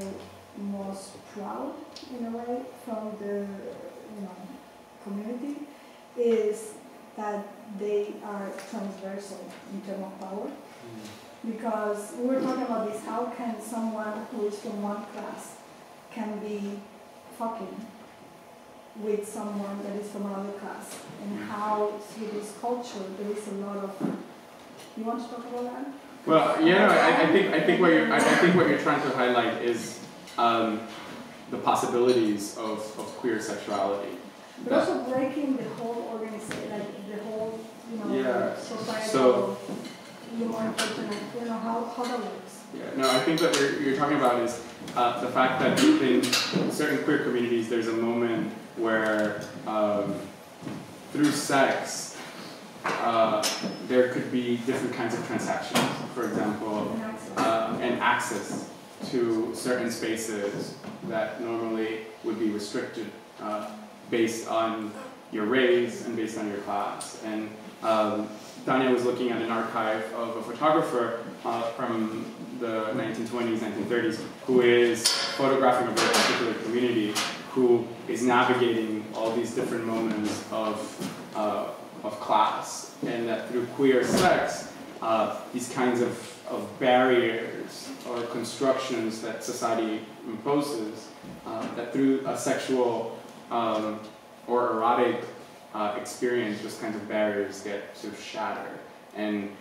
most proud in a way from the community is that they are transversal in terms of power. Because we were talking about this, how can someone who is from one class can be fucking with someone that is from another class, and how through this culture there is a lot of. You want to talk about that? Well, yeah, I think what you're trying to highlight is the possibilities of queer sexuality. But also breaking the whole organization, like the whole, societal. So, more important, how that works. Yeah, no, I think what you're talking about is the fact that in certain queer communities there's a moment where through sex there could be different kinds of transactions, for example, and access to certain spaces that normally would be restricted based on your race and based on your class. And Tania was looking at an archive of a photographer from the 1920s, 1930s, who is photographing a very particular community, who is navigating all these different moments of class, and that through queer sex, these kinds of barriers or constructions that society imposes, that through a sexual or erotic experience, those kinds of barriers get sort of shattered. And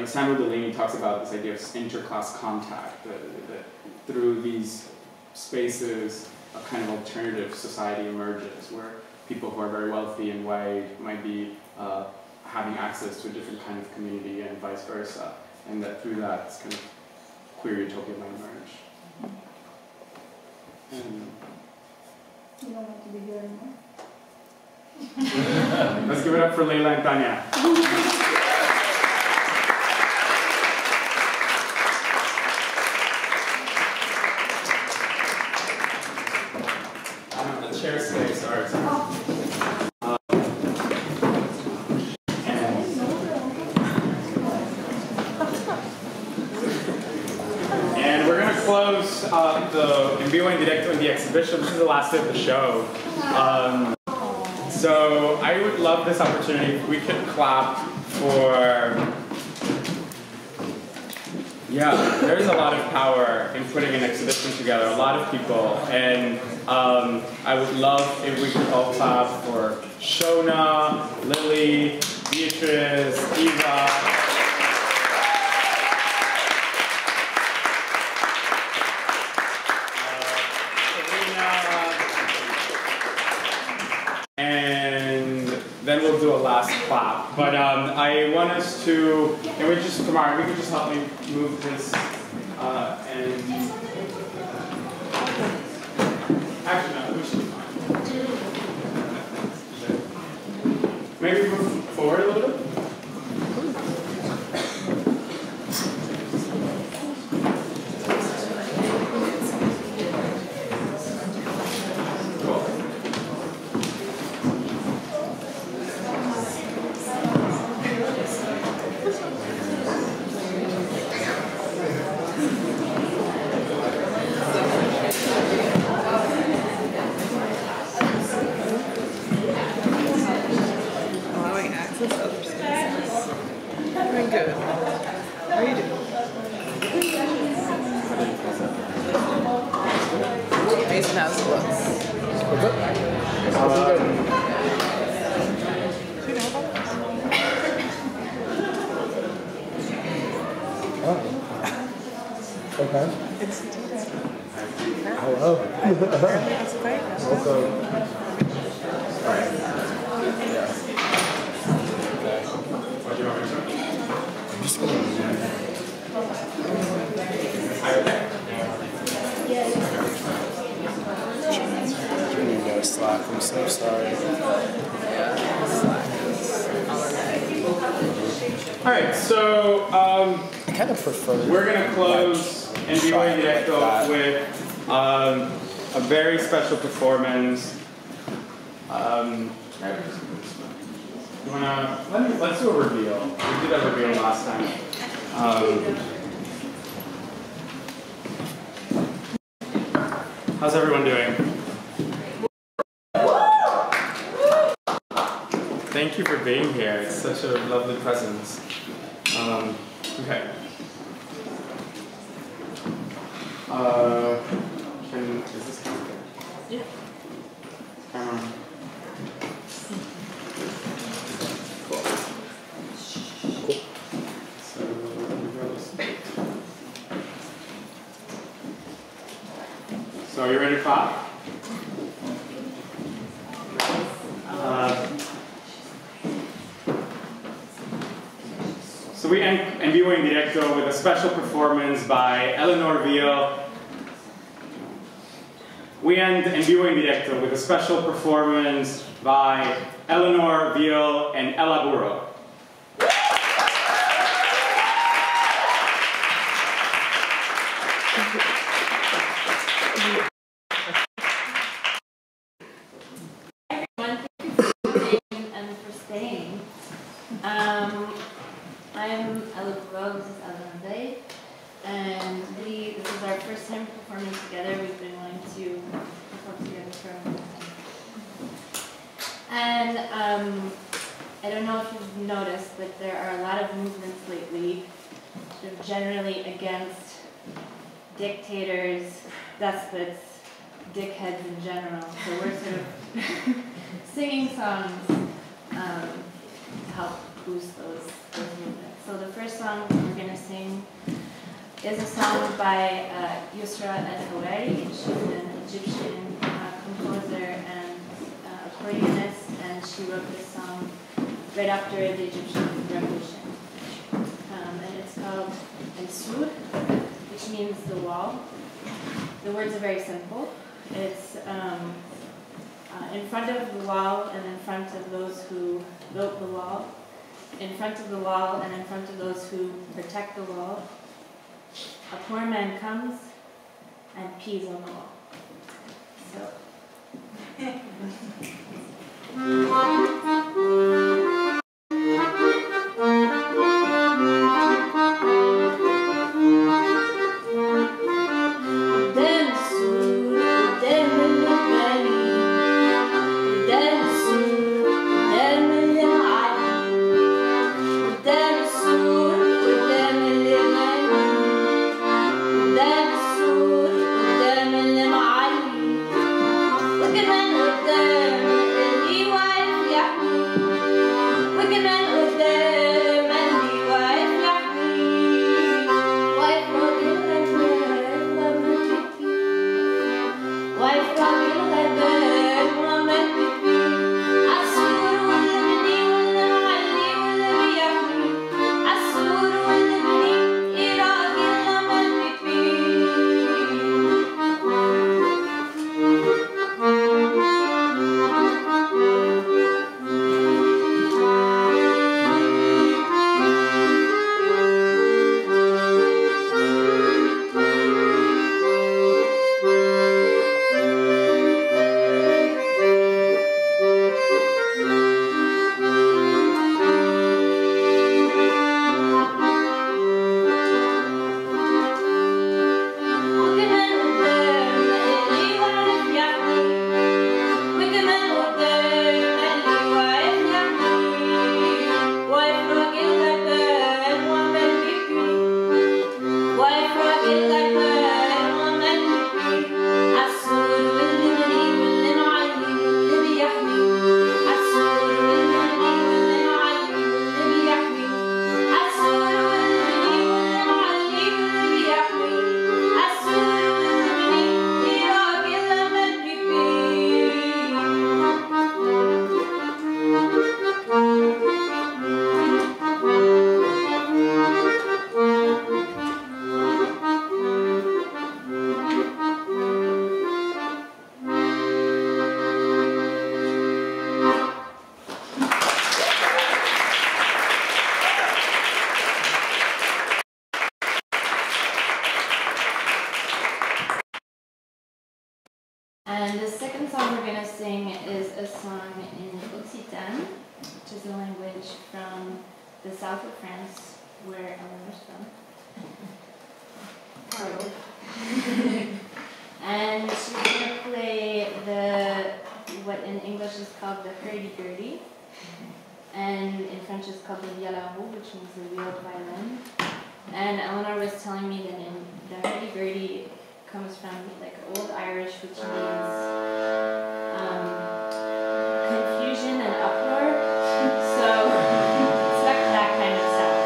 Samuel Delaney talks about this idea of interclass contact, that through these spaces a kind of alternative society emerges, where people who are very wealthy and white might be having access to a different kind of community and vice versa, and that through that this kind of queer utopia might emerge. You don't want to be here anymore? Let's give it up for Leila and Tania. The chair stays ours. And we're going to close the En Vivo y En Directo in the exhibition. This is the last day of the show. So I would love this opportunity if we could clap for, there's a lot of power in putting an exhibition together, a lot of people, and I would love if we could all clap for Shona, Lily, Beatrice, Eva. Then we'll do a last clap. But I want us to, can we just, Kimari, we could just help me move this and, actually no, we should be fine. Maybe move forward a little bit? We're going to close En Vivo y En Directo with a very special performance. Let's do a reveal. We did that reveal last time. How's everyone doing? Thank thank you for being here. It's such a lovely presence. Okay. Is this counted? Yeah. Cool. So, so are you ready to clap? So we end Vivo y En Directo with a special performance by Eléonore Weill. We end Vivo y En Directo with a special performance by Eléonore Weill and Boureau. I'm Boureau, this is Adrienne, and this is our first time performing together. We've been wanting to perform together for a long time. And I don't know if you've noticed, but there are a lot of movements lately sort of generally against dictators, despots, dickheads in general. So we're sort of singing songs to help boost those movements. So the first song we're going to sing is a song by Yusra El-Hawari. She's an Egyptian composer and accordionist, and she wrote this song right after the Egyptian Revolution. And it's called El-Sur, which means the wall. The words are very simple. It's in front of the wall and in front of those who built the wall, in front of the wall and in front of those who protect the wall, a poor man comes and pees on the wall. So. And the second song we're going to sing is a song in Occitan, which is a language from the south of France, where Eléonore's from. And she's going to play what in English is called the hurdy-gurdy. the violon, which means the wheeled violin. And Eléonore was telling me that in the hurdy-gurdy comes from like Old Irish, which means confusion and uproar. So it's like that kind of sound.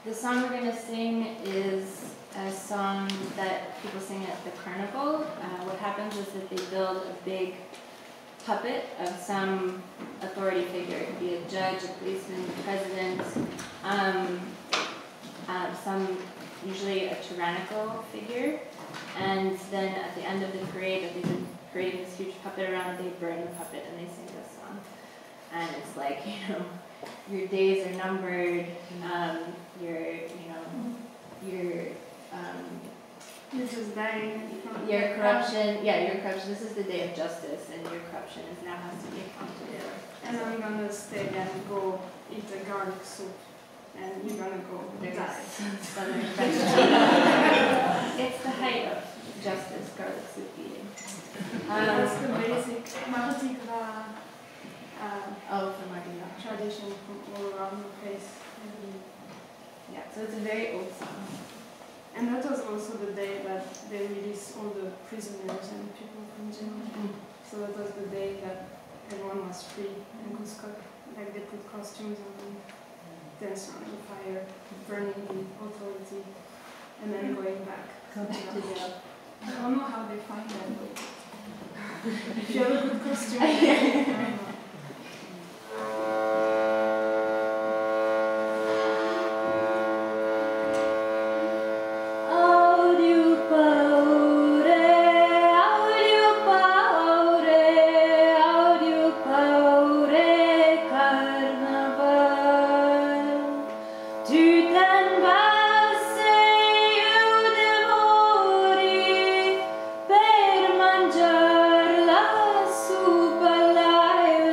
The song we're going to sing is a song that people sing at the carnival. What happens is that they build a big puppet of some authority figure. It could be a judge, a policeman, a president, some usually a tyrannical figure. And then at the end of the parade, that they've been parading this huge puppet around, they burn the puppet and they sing this song. And it's like, you know, your days are numbered, this is dying from your corruption, your corruption, this is the day of justice, and your corruption is now has to be accounted for. And I'm gonna stay and go eat a garlic soup, and you're gonna go die. Southern French. It's the height of justice, garlic soup eating. That's the basic Mardi Gras for Mardi Gras. tradition from all around the place. Yeah, so it's a very old song. And that was also the day that they released all the prisoners and people from jail. So that was the day that everyone was free and could like they put costumes on and dance around the fire, burning the authority, and then going back. Go back to jail. I don't know how they find that, but if you have a good costume, I don't know. Per mangiar la soupe all'aglio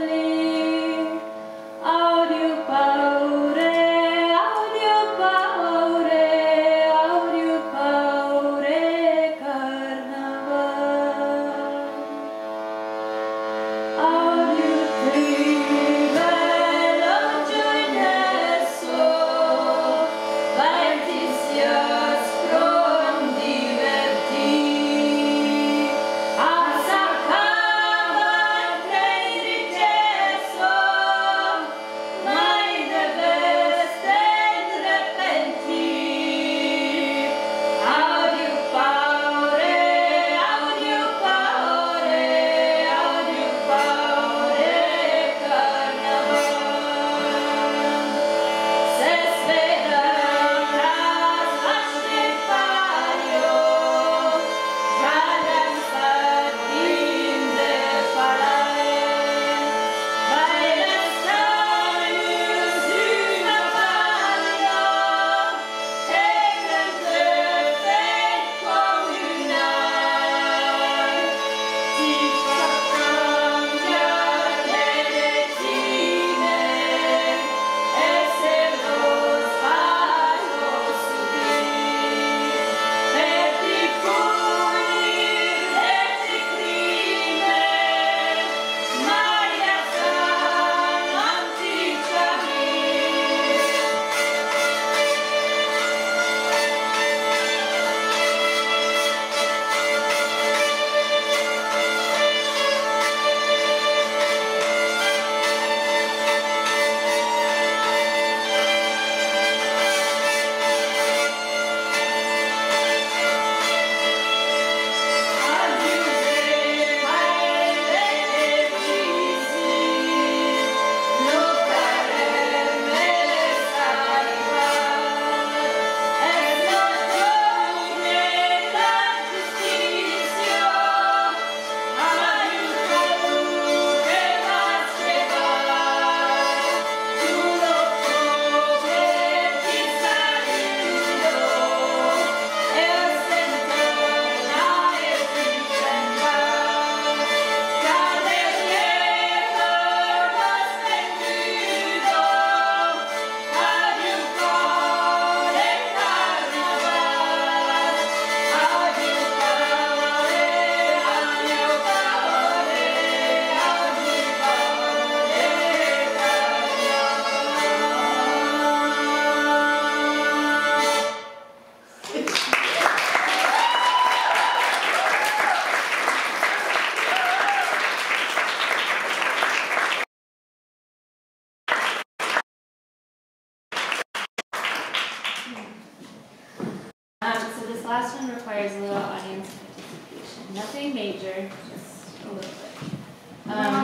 Nothing major, just a little bit.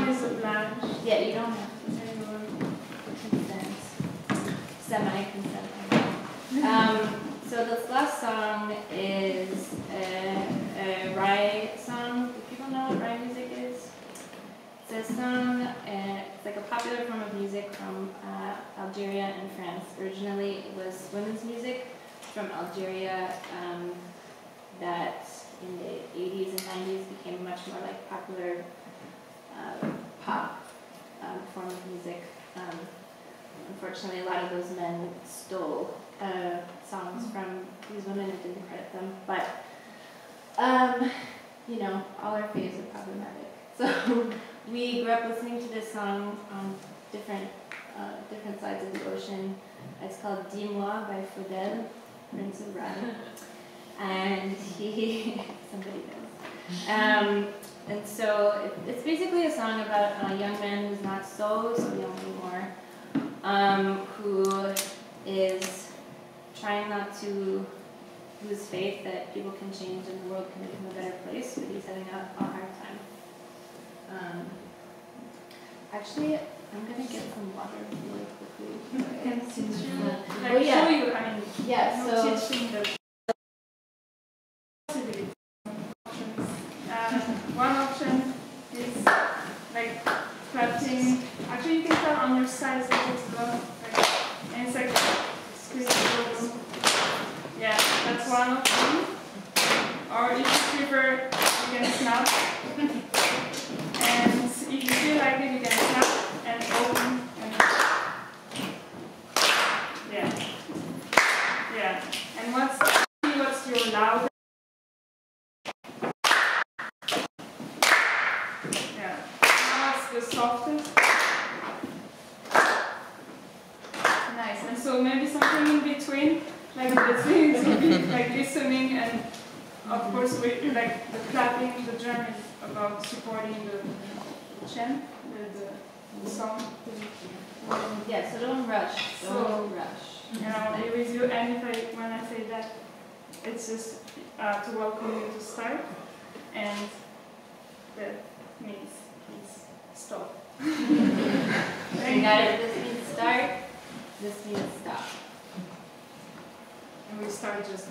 Is a blanche. Yeah, you don't have to say consent. Semi-consent. So this last song is a Rai song. Do people know what Rai music is? It's a song, it's like a popular form of music from Algeria and France. Originally it was women's music from Algeria that in the 80s and 90s became much more like popular pop form of music. Unfortunately, a lot of those men stole songs from these women and didn't credit them. But, you know, all our faves are problematic. So we grew up listening to this song on different sides of the ocean. It's called Dis-moi by Faudel, Prince of Rap. And somebody knows. And so it's basically a song about a young man who's not so young anymore, who is trying not to lose faith that people can change and the world can become a better place, but he's having a hard time. Actually, I'm gonna get some water really quickly. Can teach you, like Oh, yeah. show you, I mean, Yeah, no so teaching the one option is like clapping. Actually, you can tell on your side it's like it's low, like, and it's like squeeze the bubble. Yeah, that's one option. Or if you prefer, you can snap. And if you feel like it, you can snap and open. And yeah. And what's your loud? The softest. Nice. And so maybe something in between, like between to be like listening, and of course with like the clapping, the drum is about supporting the chin, the song. yeah, so don't rush. Don't rush. And I'll be with you. And when I say that, it's just to welcome you to start, and that means stop. You got it. This means start. This means stop. And we start just.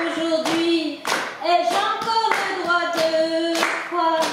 Aujourd'hui, ai-je encore le droit de croire?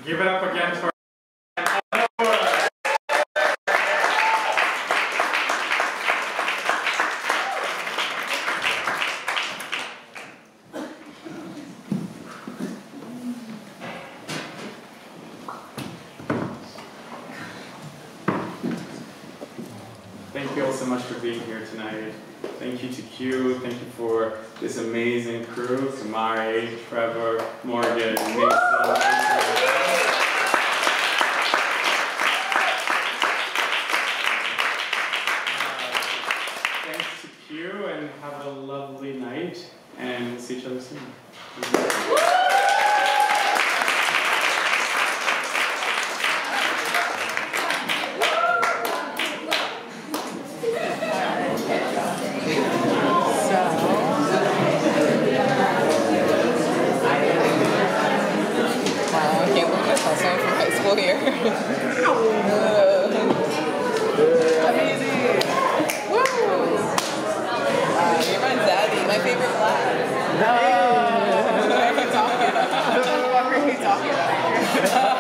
Give it up again for Thank you all so much for being here tonight. Thank you to Q. Thank you for this amazing crew, Kimari, Trevor, Morgan, Mason. Thanks to Q, and have a lovely night, and see each other soon. Here. Amazing. Woo! You're my daddy, my favorite class. No. What are you talking about? What are you talking about?